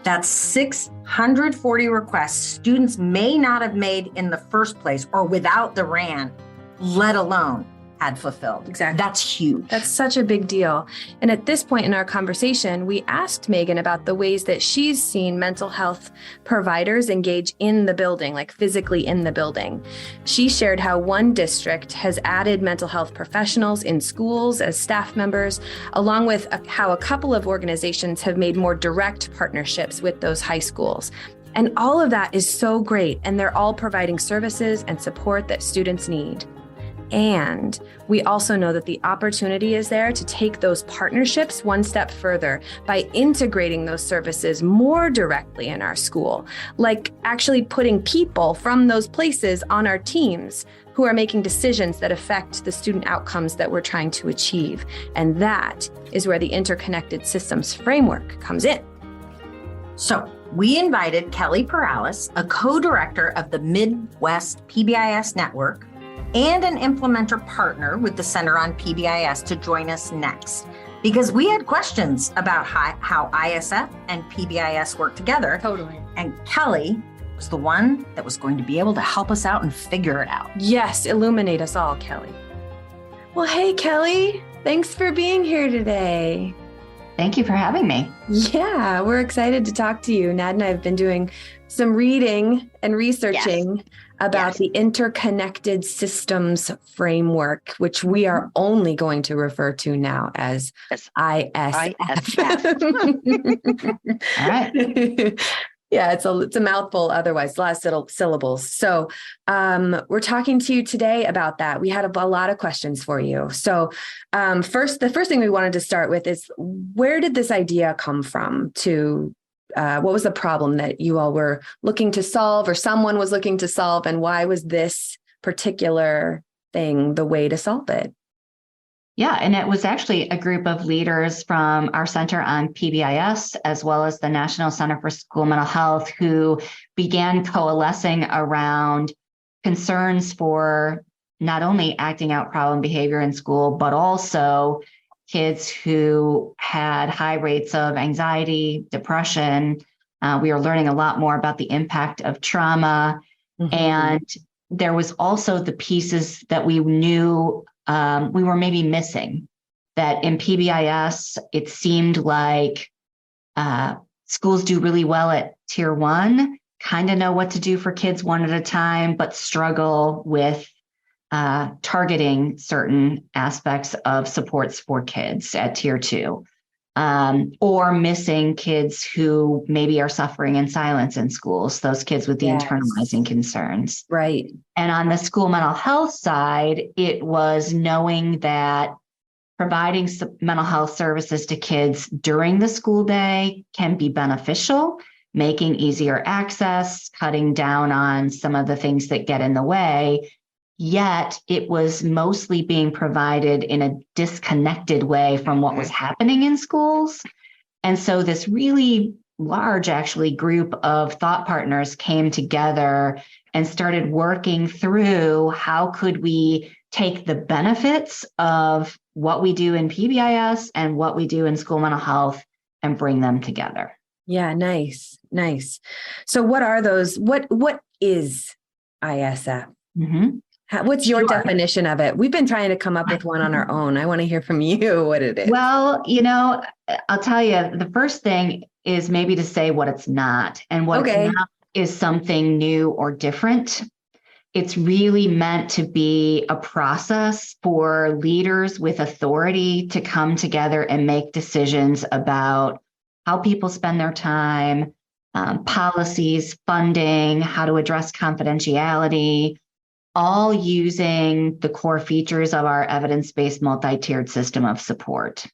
Speaker 2: That's 640 requests students may not have made in the first place or without the RAN, let alone had fulfilled.
Speaker 1: Exactly.
Speaker 2: That's huge.
Speaker 1: That's such a big deal. And at this point in our conversation, we asked Megan about the ways that she's seen mental health providers engage in the building, like physically in the building. She shared how one district has added mental health professionals in schools as staff members, along with how a couple of organizations have made more direct partnerships with those high schools. And all of that is so great, and they're all providing services and support that students need. And we also know that the opportunity is there to take those partnerships one step further by integrating those services more directly in our school, like actually putting people from those places on our teams who are making decisions that affect the student outcomes that we're trying to achieve. And that is where the interconnected systems framework comes in.
Speaker 2: So we invited Kelly Perales, a co-director of the Midwest PBIS Network and an implementer partner with the Center on PBIS, to join us next, because we had questions about how ISF and PBIS work together.
Speaker 1: Totally.
Speaker 2: And Kelly was the one that was going to be able to help us out and figure it out.
Speaker 1: Yes, illuminate us all, Kelly. Well, hey, Kelly, thanks for being here today.
Speaker 5: Thank you for having me.
Speaker 1: Yeah, we're excited to talk to you. Nad and I have been doing some reading and researching about the interconnected systems framework, which we are only going to refer to now as ISF.
Speaker 5: All right.
Speaker 1: Yeah, it's a mouthful otherwise, last little syllables. So we're talking to you today about that. We had a lot of questions for you. So the first thing we wanted to start with is, where did this idea come from to what was the problem that you all were looking to solve, or someone was looking to solve, and why was this particular thing the way to solve it?
Speaker 5: Yeah, and it was actually a group of leaders from our Center on PBIS, as well as the National Center for School Mental Health, who began coalescing around concerns for not only acting out problem behavior in school, but also kids who had high rates of anxiety, depression. We are learning a lot more about the impact of trauma. Mm-hmm. And there was also the pieces that we knew we were maybe missing, that in PBIS, it seemed like schools do really well at tier 1, kind of know what to do for kids one at a time, but struggle with targeting certain aspects of supports for kids at tier 2, or missing kids who maybe are suffering in silence in schools, those kids with the internalizing concerns.
Speaker 1: Right.
Speaker 5: And on the school mental health side, it was knowing that providing mental health services to kids during the school day can be beneficial, making easier access, cutting down on some of the things that get in the way. Yet it was mostly being provided in a disconnected way from what was happening in schools. And so this really large, actually, group of thought partners came together and started working through how could we take the benefits of what we do in PBIS and what we do in school mental health and bring them together.
Speaker 1: Yeah, nice. So what are those? What is ISF?
Speaker 5: Mm-hmm.
Speaker 1: What's your definition of it? We've been trying to come up with one on our own. I want to hear from you what it is.
Speaker 5: Well, I'll tell you, the first thing is maybe to say what it's not. And what it's not is something new or different. It's really meant to be a process for leaders with authority to come together and make decisions about how people spend their time, policies, funding, how to address confidentiality, all using the core features of our evidence-based multi-tiered system of support.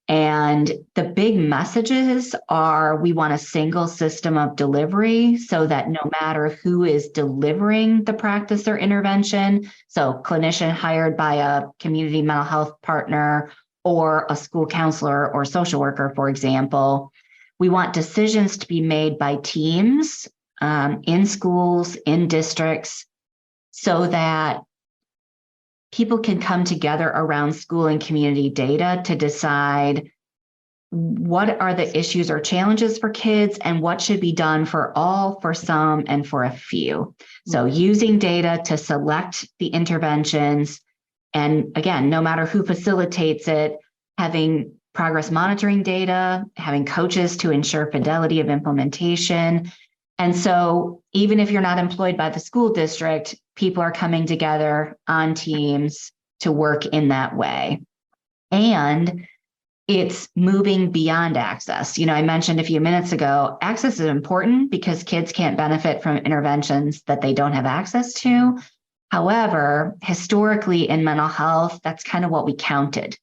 Speaker 5: And the big messages are, we want a single system of delivery so that no matter who is delivering the practice or intervention, so clinician hired by a community mental health partner or a school counselor or social worker, for example, we want decisions to be made by teams in schools, in districts, so that people can come together around school and community data to decide what are the issues or challenges for kids and what should be done for all, for some, and for a few. So using data to select the interventions, and again, no matter who facilitates it, having progress monitoring data, having coaches to ensure fidelity of implementation. And so even if you're not employed by the school district, people are coming together on teams to work in that way. And it's moving beyond access. I mentioned a few minutes ago, access is important because kids can't benefit from interventions that they don't have access to. However, historically in mental health, that's kind of what we counted.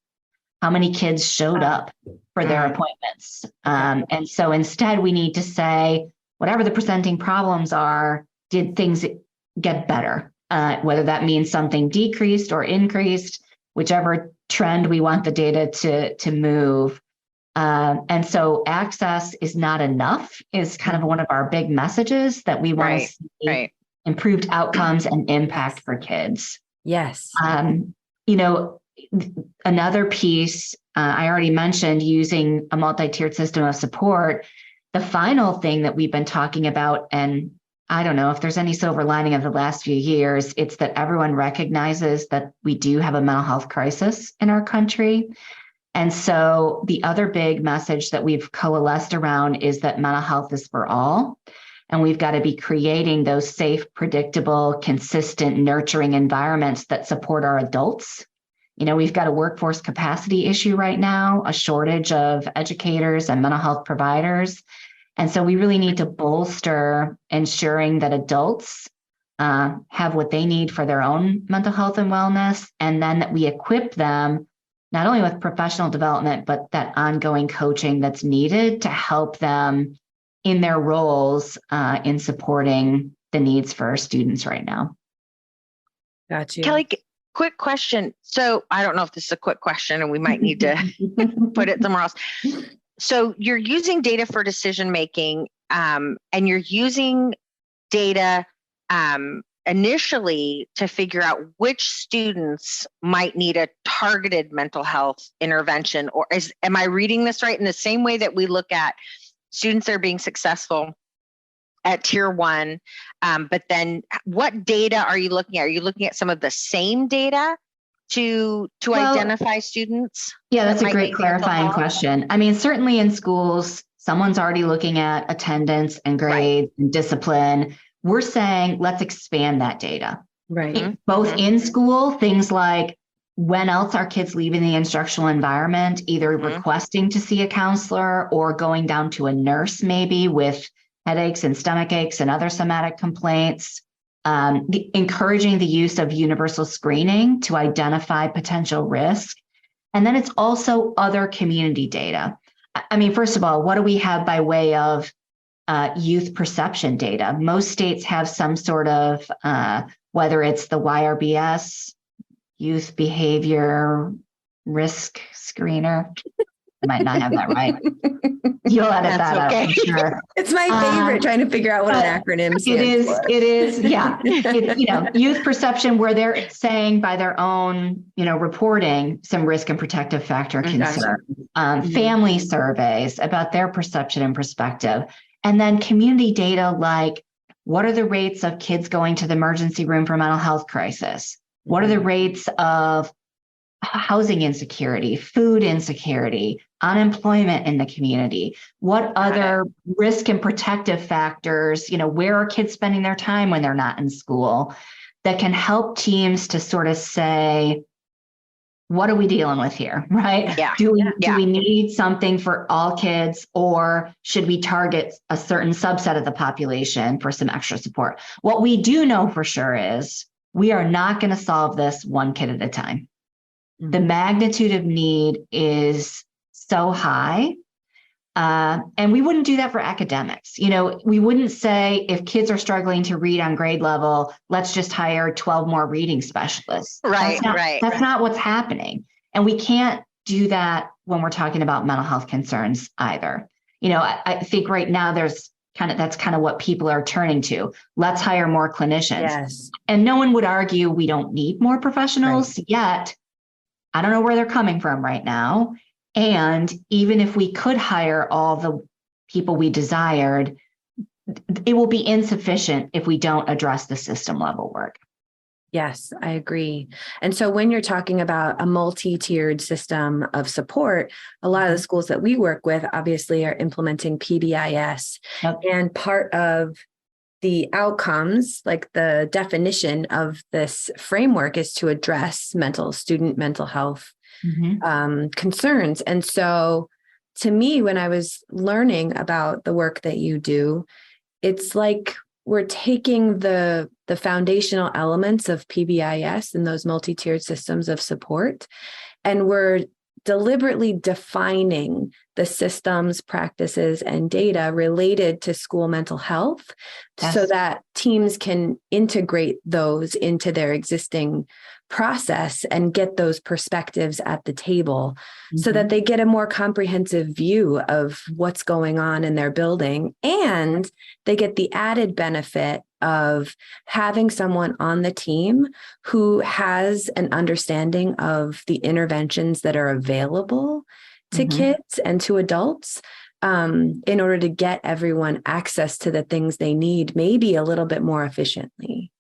Speaker 5: How many kids showed up for their appointments. And so instead we need to say, whatever the presenting problems are, did things get better? Whether that means something decreased or increased, whichever trend we want the data to move. And so access is not enough is kind of one of our big messages that we want to see improved outcomes and impact for kids.
Speaker 1: Yes.
Speaker 5: Another piece, I already mentioned using a multi-tiered system of support. The final thing that we've been talking about, and I don't know if there's any silver lining of the last few years, it's that everyone recognizes that we do have a mental health crisis in our country. And so the other big message that we've coalesced around is that mental health is for all. And we've got to be creating those safe, predictable, consistent, nurturing environments that support our adults. We've got a workforce capacity issue right now, a shortage of educators and mental health providers. And so we really need to bolster ensuring that adults have what they need for their own mental health and wellness, and then that we equip them not only with professional development, but that ongoing coaching that's needed to help them in their roles in supporting the needs for our students right now.
Speaker 1: Got you.
Speaker 6: Kelly, quick question. So I don't know if this is a quick question and we might need to put it somewhere else. So you're using data for decision making, and you're using data initially to figure out which students might need a targeted mental health intervention. Or am I reading this right? In the same way that we look at students that are being successful at tier 1, but then what data are you looking at? Are you looking at some of the same data to identify students?
Speaker 5: Yeah, that's a great clarifying question. I mean, certainly in schools, someone's already looking at attendance and grades and discipline. We're saying, let's expand that data.
Speaker 1: Right.
Speaker 5: Both in school, things like when else are kids leaving the instructional environment, either requesting to see a counselor or going down to a nurse maybe with headaches and stomach aches and other somatic complaints. Encouraging the use of universal screening to identify potential risk. And then it's also other community data. I mean, first of all, what do we have by way of youth perception data? Most states have some sort of, whether it's the YRBS, Youth Behavior Risk Screener. I might not have that right. You'll edit that out, I'm sure.
Speaker 1: It's my favorite, trying to figure out what an acronym stands for.
Speaker 5: It is, yeah. Youth perception, where they're saying by their own, reporting some risk and protective factor concern. Family surveys about their perception and perspective. And then community data like, what are the rates of kids going to the emergency room for mental health crisis? What are the rates of housing insecurity, food insecurity, unemployment in the community? What other risk and protective factors, where are kids spending their time when they're not in school, that can help teams to sort of say, what are we dealing with here, right?
Speaker 6: Yeah.
Speaker 5: Do we need something for all kids, or should we target a certain subset of the population for some extra support? What we do know for sure is we are not going to solve this one kid at a time. The magnitude of need is so high. And we wouldn't do that for academics. We wouldn't say if kids are struggling to read on grade level, let's just hire 12 more reading specialists.
Speaker 6: Right.
Speaker 5: That's not what's happening. And we can't do that when we're talking about mental health concerns either. I think right now that's kind of what people are turning to. Let's hire more clinicians.
Speaker 1: Yes.
Speaker 5: And no one would argue we don't need more professionals yet. I don't know where they're coming from right now. And even if we could hire all the people we desired, it will be insufficient if we don't address the system level work.
Speaker 1: Yes, I agree. And so when you're talking about a multi-tiered system of support, a lot of the schools that we work with obviously are implementing PBIS.
Speaker 5: Yep. And
Speaker 1: part of the outcomes, like the definition of this framework, is to address student mental health concerns. And so to me, when I was learning about the work that you do, it's like we're taking the foundational elements of PBIS and those multi-tiered systems of support, and we're deliberately defining the systems, practices, and data related to school mental health so that teams can integrate those into their existing process and get those perspectives at the table so that they get a more comprehensive view of what's going on in their building. And they get the added benefit of having someone on the team who has an understanding of the interventions that are available to kids and to adults, in order to get everyone access to the things they need, maybe a little bit more efficiently.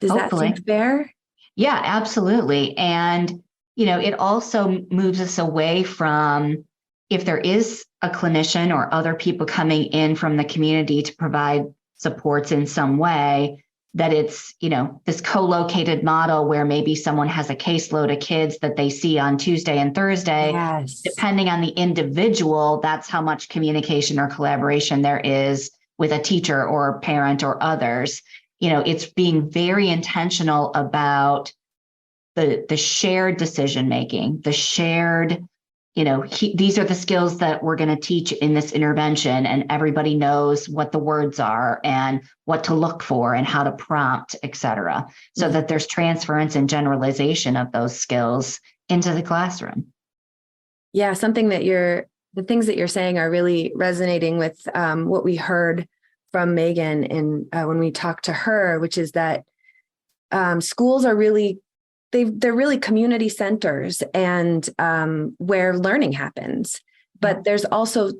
Speaker 1: Does that seem fair?
Speaker 5: Yeah, absolutely. And, it also moves us away from, if there is a clinician or other people coming in from the community to provide supports in some way, that it's, this co-located model where maybe someone has a caseload of kids that they see on Tuesday and Thursday.
Speaker 1: Yes.
Speaker 5: Depending on the individual, that's how much communication or collaboration there is with a teacher or parent or others. It's being very intentional about the shared decision making, the shared, these are the skills that we're going to teach in this intervention, and everybody knows what the words are and what to look for and how to prompt, et cetera, so that there's transference and generalization of those skills into the classroom.
Speaker 1: Yeah, the things that you're saying are really resonating with what we heard from Megan in when we talked to her, which is that schools are really, they're really community centers and where learning happens. But there's also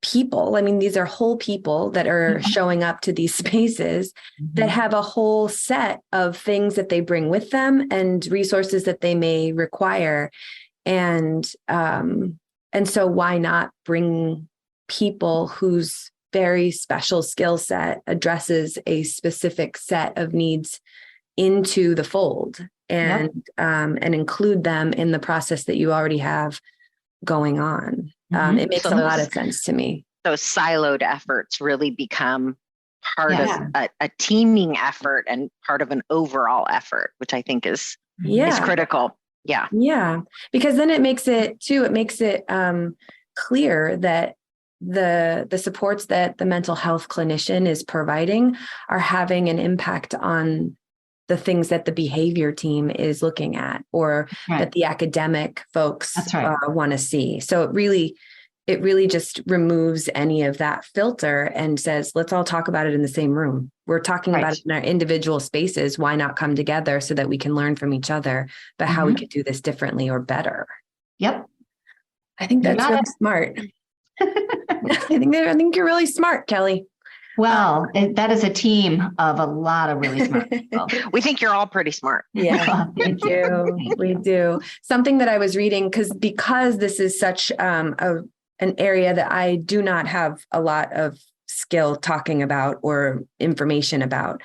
Speaker 1: people, these are whole people that are showing up to these spaces that have a whole set of things that they bring with them and resources that they may require. And so why not bring people whose very special skill set addresses a specific set of needs into the fold and include them in the process that you already have going on. It makes a lot of sense to me.
Speaker 6: Those siloed efforts really become part of a teaming effort and part of an overall effort, which I think is critical. Yeah.
Speaker 1: Yeah. Because then it makes it clear that the supports that the mental health clinician is providing are having an impact on the things that the behavior team is looking at, or that the academic folks want to see. So it really just removes any of that filter and says, let's all talk about it in the same room. We're talking about it in our individual spaces. Why not come together so that we can learn from each other about how we could do this differently or better?
Speaker 5: Yep.
Speaker 1: I think that's really smart. I think you're really smart, Kelly.
Speaker 5: Well, that is a team of a lot of really smart people.
Speaker 6: We think you're all pretty smart.
Speaker 1: Yeah, we do. We do. Something that I was reading, because this is such an area that I do not have a lot of skill talking about or information about.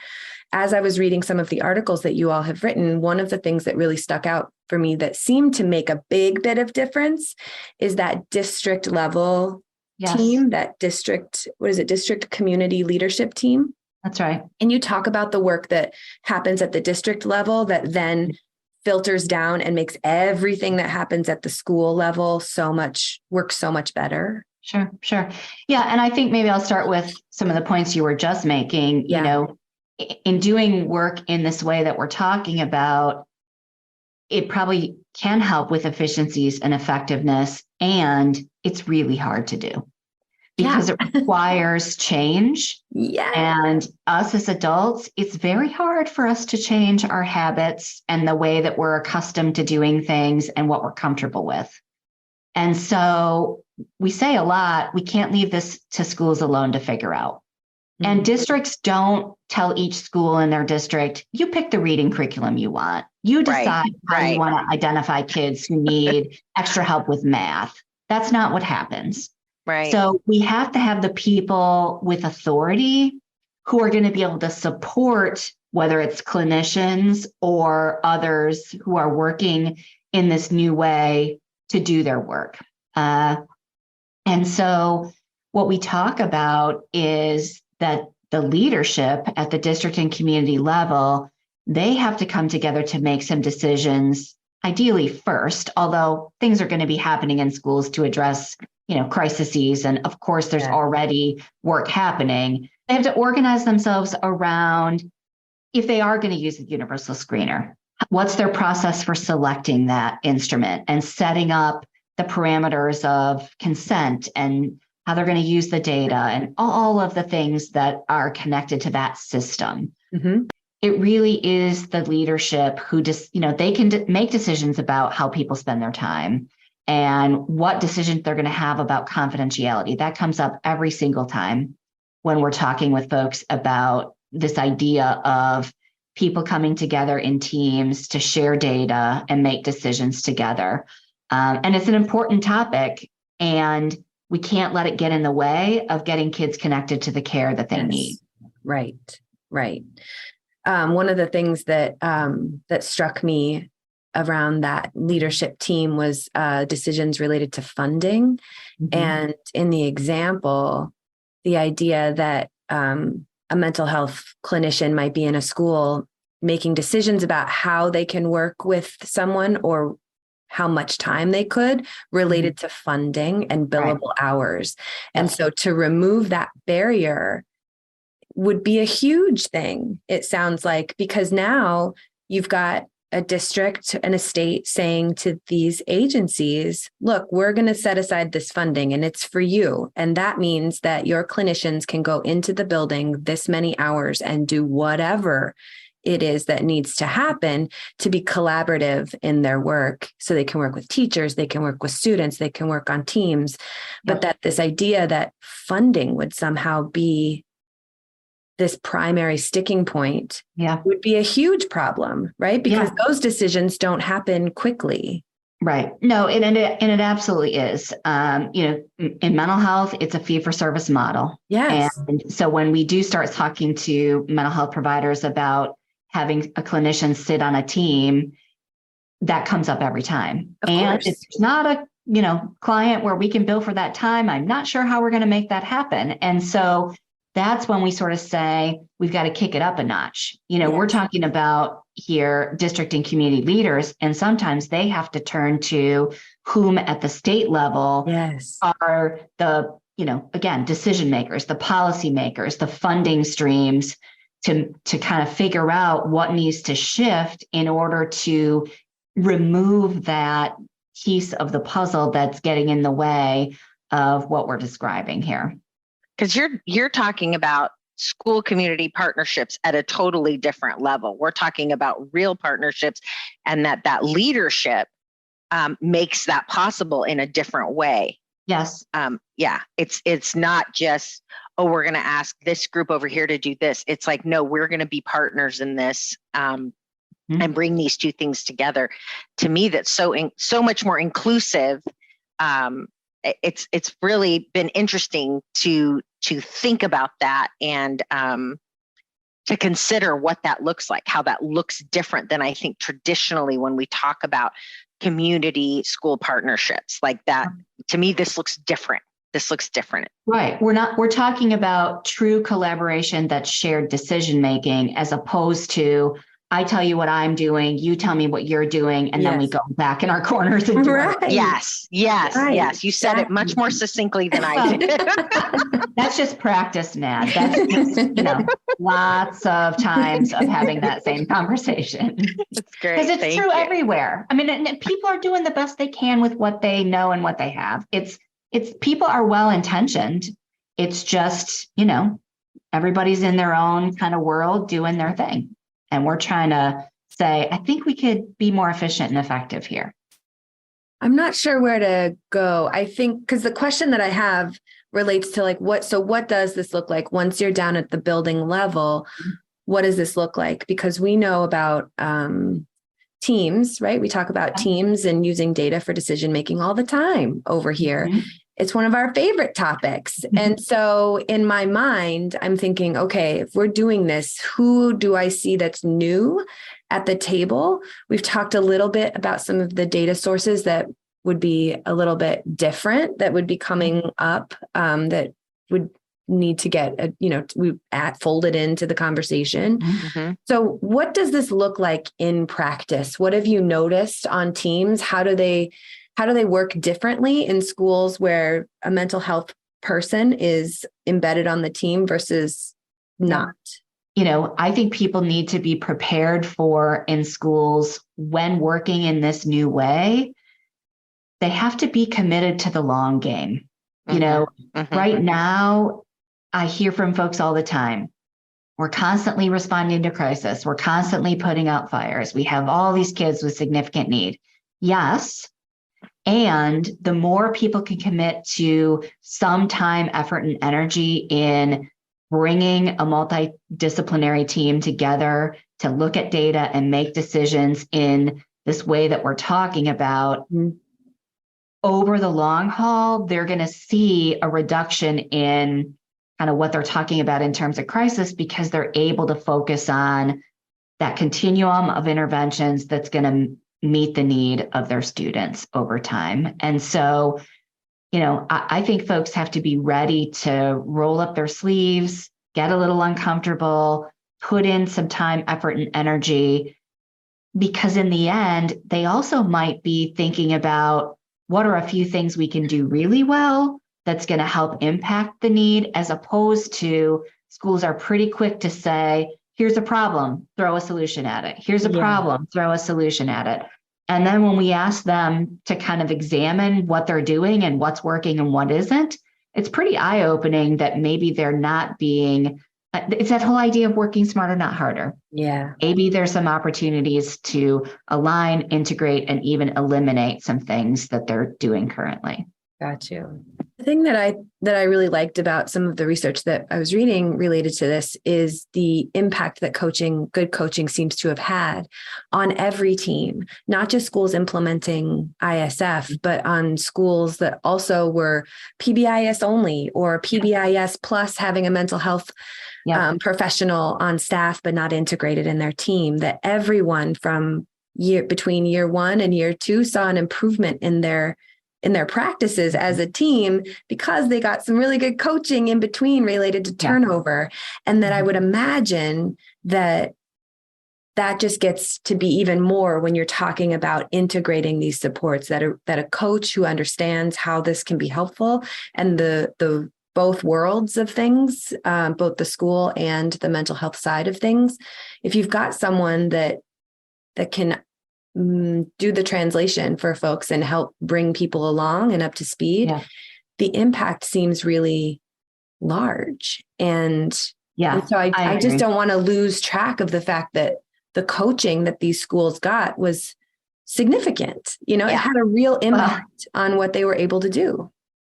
Speaker 1: As I was reading some of the articles that you all have written, one of the things that really stuck out for me that seemed to make a big bit of difference is that district level team, that district community leadership team.
Speaker 5: That's right.
Speaker 1: And you talk about the work that happens at the district level that then filters down and makes everything that happens at the school level work so much better.
Speaker 5: Sure. Yeah. And I think maybe I'll start with some of the points you were just making. In doing work in this way that we're talking about, it probably can help with efficiencies and effectiveness. And it's really hard to do because it requires change.
Speaker 1: Yeah.
Speaker 5: And us as adults, it's very hard for us to change our habits and the way that we're accustomed to doing things and what we're comfortable with. And so we say a lot, we can't leave this to schools alone to figure out. And districts don't tell each school in their district, you pick the reading curriculum you want. You decide how you want to identify kids who need extra help with math. That's not what happens.
Speaker 6: Right.
Speaker 5: So we have to have the people with authority who are going to be able to support, whether it's clinicians or others who are working in this new way to do their work. And so what we talk about is that the leadership at the district and community level, they have to come together to make some decisions, ideally first, although things are going to be happening in schools to address, crises. And of course, there's already work happening. They have to organize themselves around, if they are going to use the universal screener, what's their process for selecting that instrument and setting up the parameters of consent and how they're going to use the data and all of the things that are connected to that system.
Speaker 1: Mm-hmm.
Speaker 5: It really is the leadership who just, they can make decisions about how people spend their time and what decisions they're going to have about confidentiality. That comes up every single time when we're talking with folks about this idea of people coming together in teams to share data and make decisions together. And it's an important topic, and we can't let it get in the way of getting kids connected to the care that they need.
Speaker 1: Right. One of the things that that struck me around that leadership team was decisions related to funding. Mm-hmm. And in the example, the idea that a mental health clinician might be in a school making decisions about how they can work with someone or how much time they could related to funding and billable hours. And so to remove that barrier would be a huge thing, it sounds like, because now you've got a district and a state saying to these agencies, look, we're going to set aside this funding and it's for you. And that means that your clinicians can go into the building this many hours and do whatever it is that needs to happen to be collaborative in their work. So they can work with teachers, they can work with students, they can work on teams. But that this idea that funding would somehow be this primary sticking point would be a huge problem, right? Because those decisions don't happen quickly.
Speaker 5: Right. No, and it absolutely is. In mental health, it's a fee-for-service model.
Speaker 1: Yes.
Speaker 5: And so when we do start talking to mental health providers about having a clinician sit on a team, that comes up every time.
Speaker 1: Of
Speaker 5: and
Speaker 1: course.
Speaker 5: It's not a client where we can bill for that time. I'm not sure how we're going to make that happen. And so that's when we sort of say, we've got to kick it up a notch. We're talking about here district and community leaders, and sometimes they have to turn to whom at the state level are the, again, decision makers, the policy makers, the funding streams to kind of figure out what needs to shift in order to remove that piece of the puzzle that's getting in the way of what we're describing here.
Speaker 6: Because you're talking about school community partnerships at a totally different level. We're talking about real partnerships, and that leadership makes that possible in a different way.
Speaker 5: Yes.
Speaker 6: It's not just, we're going to ask this group over here to do this. It's like, no, we're going to be partners in this and bring these two things together. To me, that's so much more inclusive. It's really been interesting to think about that and to consider what that looks like, how that looks different than I think traditionally when we talk about community school partnerships like that. To me, this looks different.
Speaker 5: Right. We're talking about true collaboration that's shared decision making, as opposed to I tell you what I'm doing, you tell me what you're doing, and then we go back in our corners and do it.
Speaker 6: Yes. You said it much more succinctly than I did.
Speaker 5: That's just practice, Nad. That's just, lots of times of having that same conversation.
Speaker 6: That's great.
Speaker 5: Because it's true everywhere. I mean, and people are doing the best they can with what they know and what they have. It's people are well-intentioned. It's just, everybody's in their own kind of world doing their thing. And we're trying to say, I think we could be more efficient and effective here.
Speaker 1: I'm not sure where to go. I think because the question that I have relates to what does this look like once you're down at the building level? What does this look like? Because we know about teams, right? We talk about teams and using data for decision making all the time over here. It's one of our favorite topics. And so in my mind, I'm thinking, okay, if we're doing this, who do I see that's new at the table? We've talked a little bit about some of the data sources that would be a little bit different, that would be coming up, that would need to get, folded into the conversation.
Speaker 6: Mm-hmm.
Speaker 1: So what does this look like in practice? What have you noticed on teams? How do they work differently in schools where a mental health person is embedded on the team versus not?
Speaker 5: I think people need to be prepared for in schools when working in this new way. They have to be committed to the long game. Right now, I hear from folks all the time. We're constantly responding to crisis. We're constantly putting out fires. We have all these kids with significant need. Yes. And the more people can commit to some time, effort, and energy in bringing a multidisciplinary team together to look at data and make decisions in this way that we're talking about, over the long haul, they're going to see a reduction in kind of what they're talking about in terms of crisis, because they're able to focus on that continuum of interventions that's going to meet the need of their students over time. And so, I think folks have to be ready to roll up their sleeves, get a little uncomfortable, put in some time, effort, and energy, because in the end, they also might be thinking about what are a few things we can do really well that's going to help impact the need, as opposed to schools are pretty quick to say, here's a problem, throw a solution at it. Here's a problem, throw a solution at it. And then when we ask them to kind of examine what they're doing and what's working and what isn't, it's pretty eye-opening that maybe they're not being, it's that whole idea of working smarter, not harder.
Speaker 1: Yeah.
Speaker 5: Maybe there's some opportunities to align, integrate, and even eliminate some things that they're doing currently.
Speaker 1: Got you. The thing that I really liked about some of the research that I was reading related to this is the impact that good coaching seems to have had on every team, not just schools implementing ISF, but on schools that also were PBIS only or PBIS plus having a mental health professional on staff, but not integrated in their team, that everyone from between year 1 and year 2 saw an improvement in their practices as a team, because they got some really good coaching in between related to turnover. And that I would imagine that just gets to be even more when you're talking about integrating these supports, that a coach who understands how this can be helpful, and the both worlds of things, both the school and the mental health side of things. If you've got someone that can do the translation for folks and help bring people along and up to speed, the impact seems really large. And so I just don't want to lose track of the fact that the coaching that these schools got was significant. It had a real impact on what they were able to do.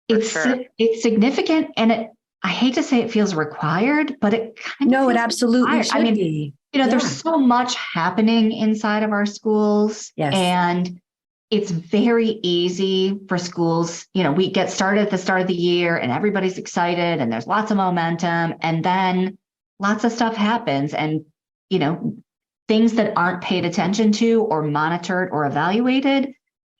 Speaker 5: It's significant, and I hate to say it feels required, but it kind of
Speaker 1: it absolutely should be.
Speaker 5: There's so much happening inside of our schools, and it's very easy for schools. We get started at the start of the year and everybody's excited and there's lots of momentum, and then lots of stuff happens, and, things that aren't paid attention to or monitored or evaluated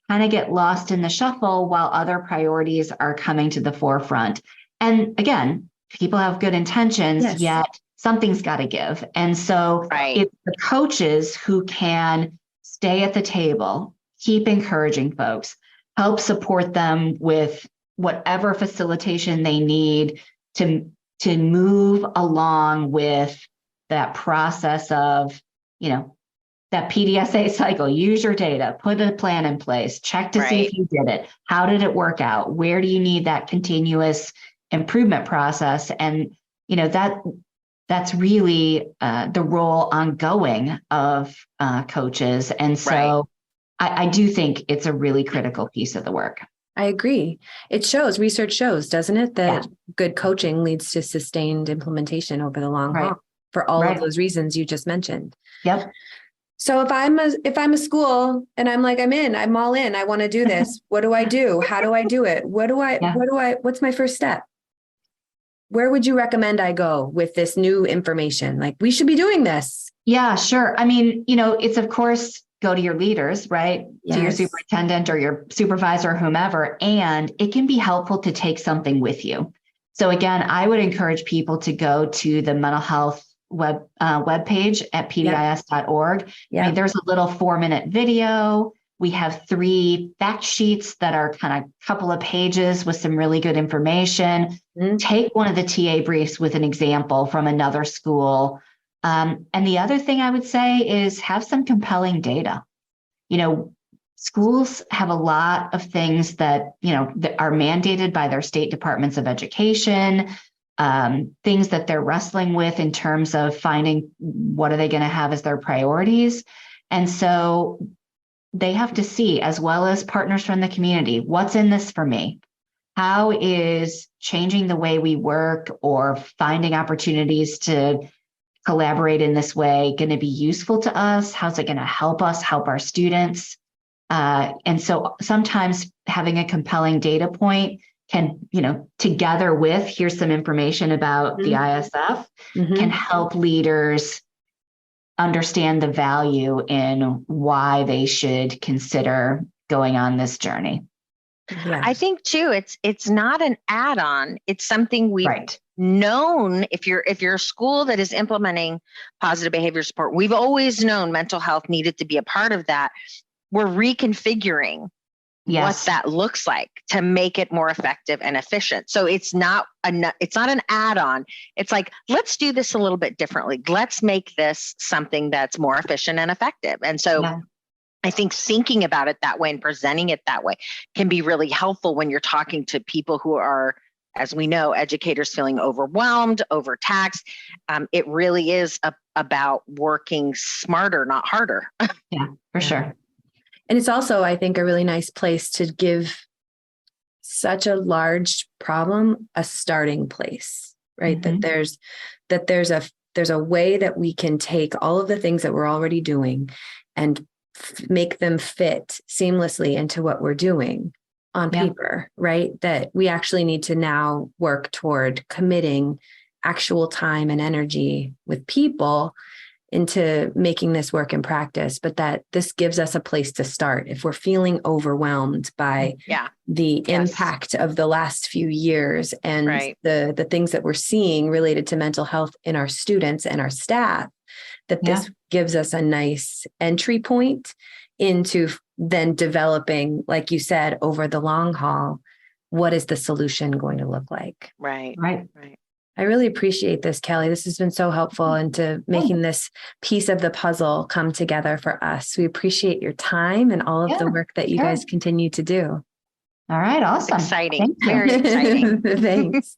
Speaker 5: kind of get lost in the shuffle while other priorities are coming to the forefront. And again, people have good intentions, yet something's got to give. And so it's the coaches who can stay at the table, keep encouraging folks, help support them with whatever facilitation they need to move along with that process of, that PDSA cycle. Use your data, put a plan in place, check to see if you did it. How did it work out? Where do you need that continuous improvement process? And, that's really the role ongoing of coaches. And so I do think it's a really critical piece of the work.
Speaker 1: I agree. It shows, research shows, doesn't it, that good coaching leads to sustained implementation over the long haul for all of those reasons you just mentioned.
Speaker 5: Yep.
Speaker 1: So if I'm a school and I'm all in, I want to do this. What do I do? How do I do it? What's my first step? Where would you recommend I go with this new information? Like, we should be doing this.
Speaker 5: Yeah, sure. I mean, it's of course, go to your leaders, right? To your superintendent or your supervisor or whomever. And it can be helpful to take something with you. So again, I would encourage people to go to the mental health webpage at pbis.org.
Speaker 1: Yeah.
Speaker 5: I mean, there's a little 4-minute video. We have 3 fact sheets that are kind of a couple of pages with some really good information. Take one of the TA briefs with an example from another school. And the other thing I would say is have some compelling data. Schools have a lot of things that are mandated by their state departments of education, things that they're wrestling with in terms of finding what are they going to have as their priorities. And so they have to see, as well as partners from the community, what's in this for me? How is changing the way we work or finding opportunities to collaborate in this way going to be useful to us? How's it going to help us help our students? And so sometimes having a compelling data point can, together with here's some information about the ISF, can help leaders understand the value in why they should consider going on this journey.
Speaker 1: Yeah.
Speaker 6: I think too, it's not an add-on. It's something we've known. If you're a school that is implementing positive behavior support, we've always known mental health needed to be a part of that. We're reconfiguring what that looks like to make it more effective and efficient. So it's not an add-on. It's like, let's do this a little bit differently. Let's make this something that's more efficient and effective. And so I think thinking about it that way and presenting it that way can be really helpful when you're talking to people who are, as we know, educators feeling overwhelmed, overtaxed. It really is about working smarter, not harder.
Speaker 5: Yeah, for sure.
Speaker 1: And it's also, I think, a really nice place to give such a large problem a starting place, right? That there's a way that we can take all of the things that we're already doing and make them fit seamlessly into what we're doing on paper, right? That we actually need to now work toward committing actual time and energy with people into making this work in practice, but that this gives us a place to start. If we're feeling overwhelmed by the impact of the last few years and the things that we're seeing related to mental health in our students and our staff, that this gives us a nice entry point into then developing, like you said, over the long haul, what is the solution going to look like?
Speaker 6: Right.
Speaker 1: I really appreciate this, Kelly. This has been so helpful into making this piece of the puzzle come together for us. We appreciate your time and all of the work that you guys continue to do.
Speaker 5: All right. Awesome.
Speaker 6: Exciting. Very exciting.
Speaker 1: Thanks.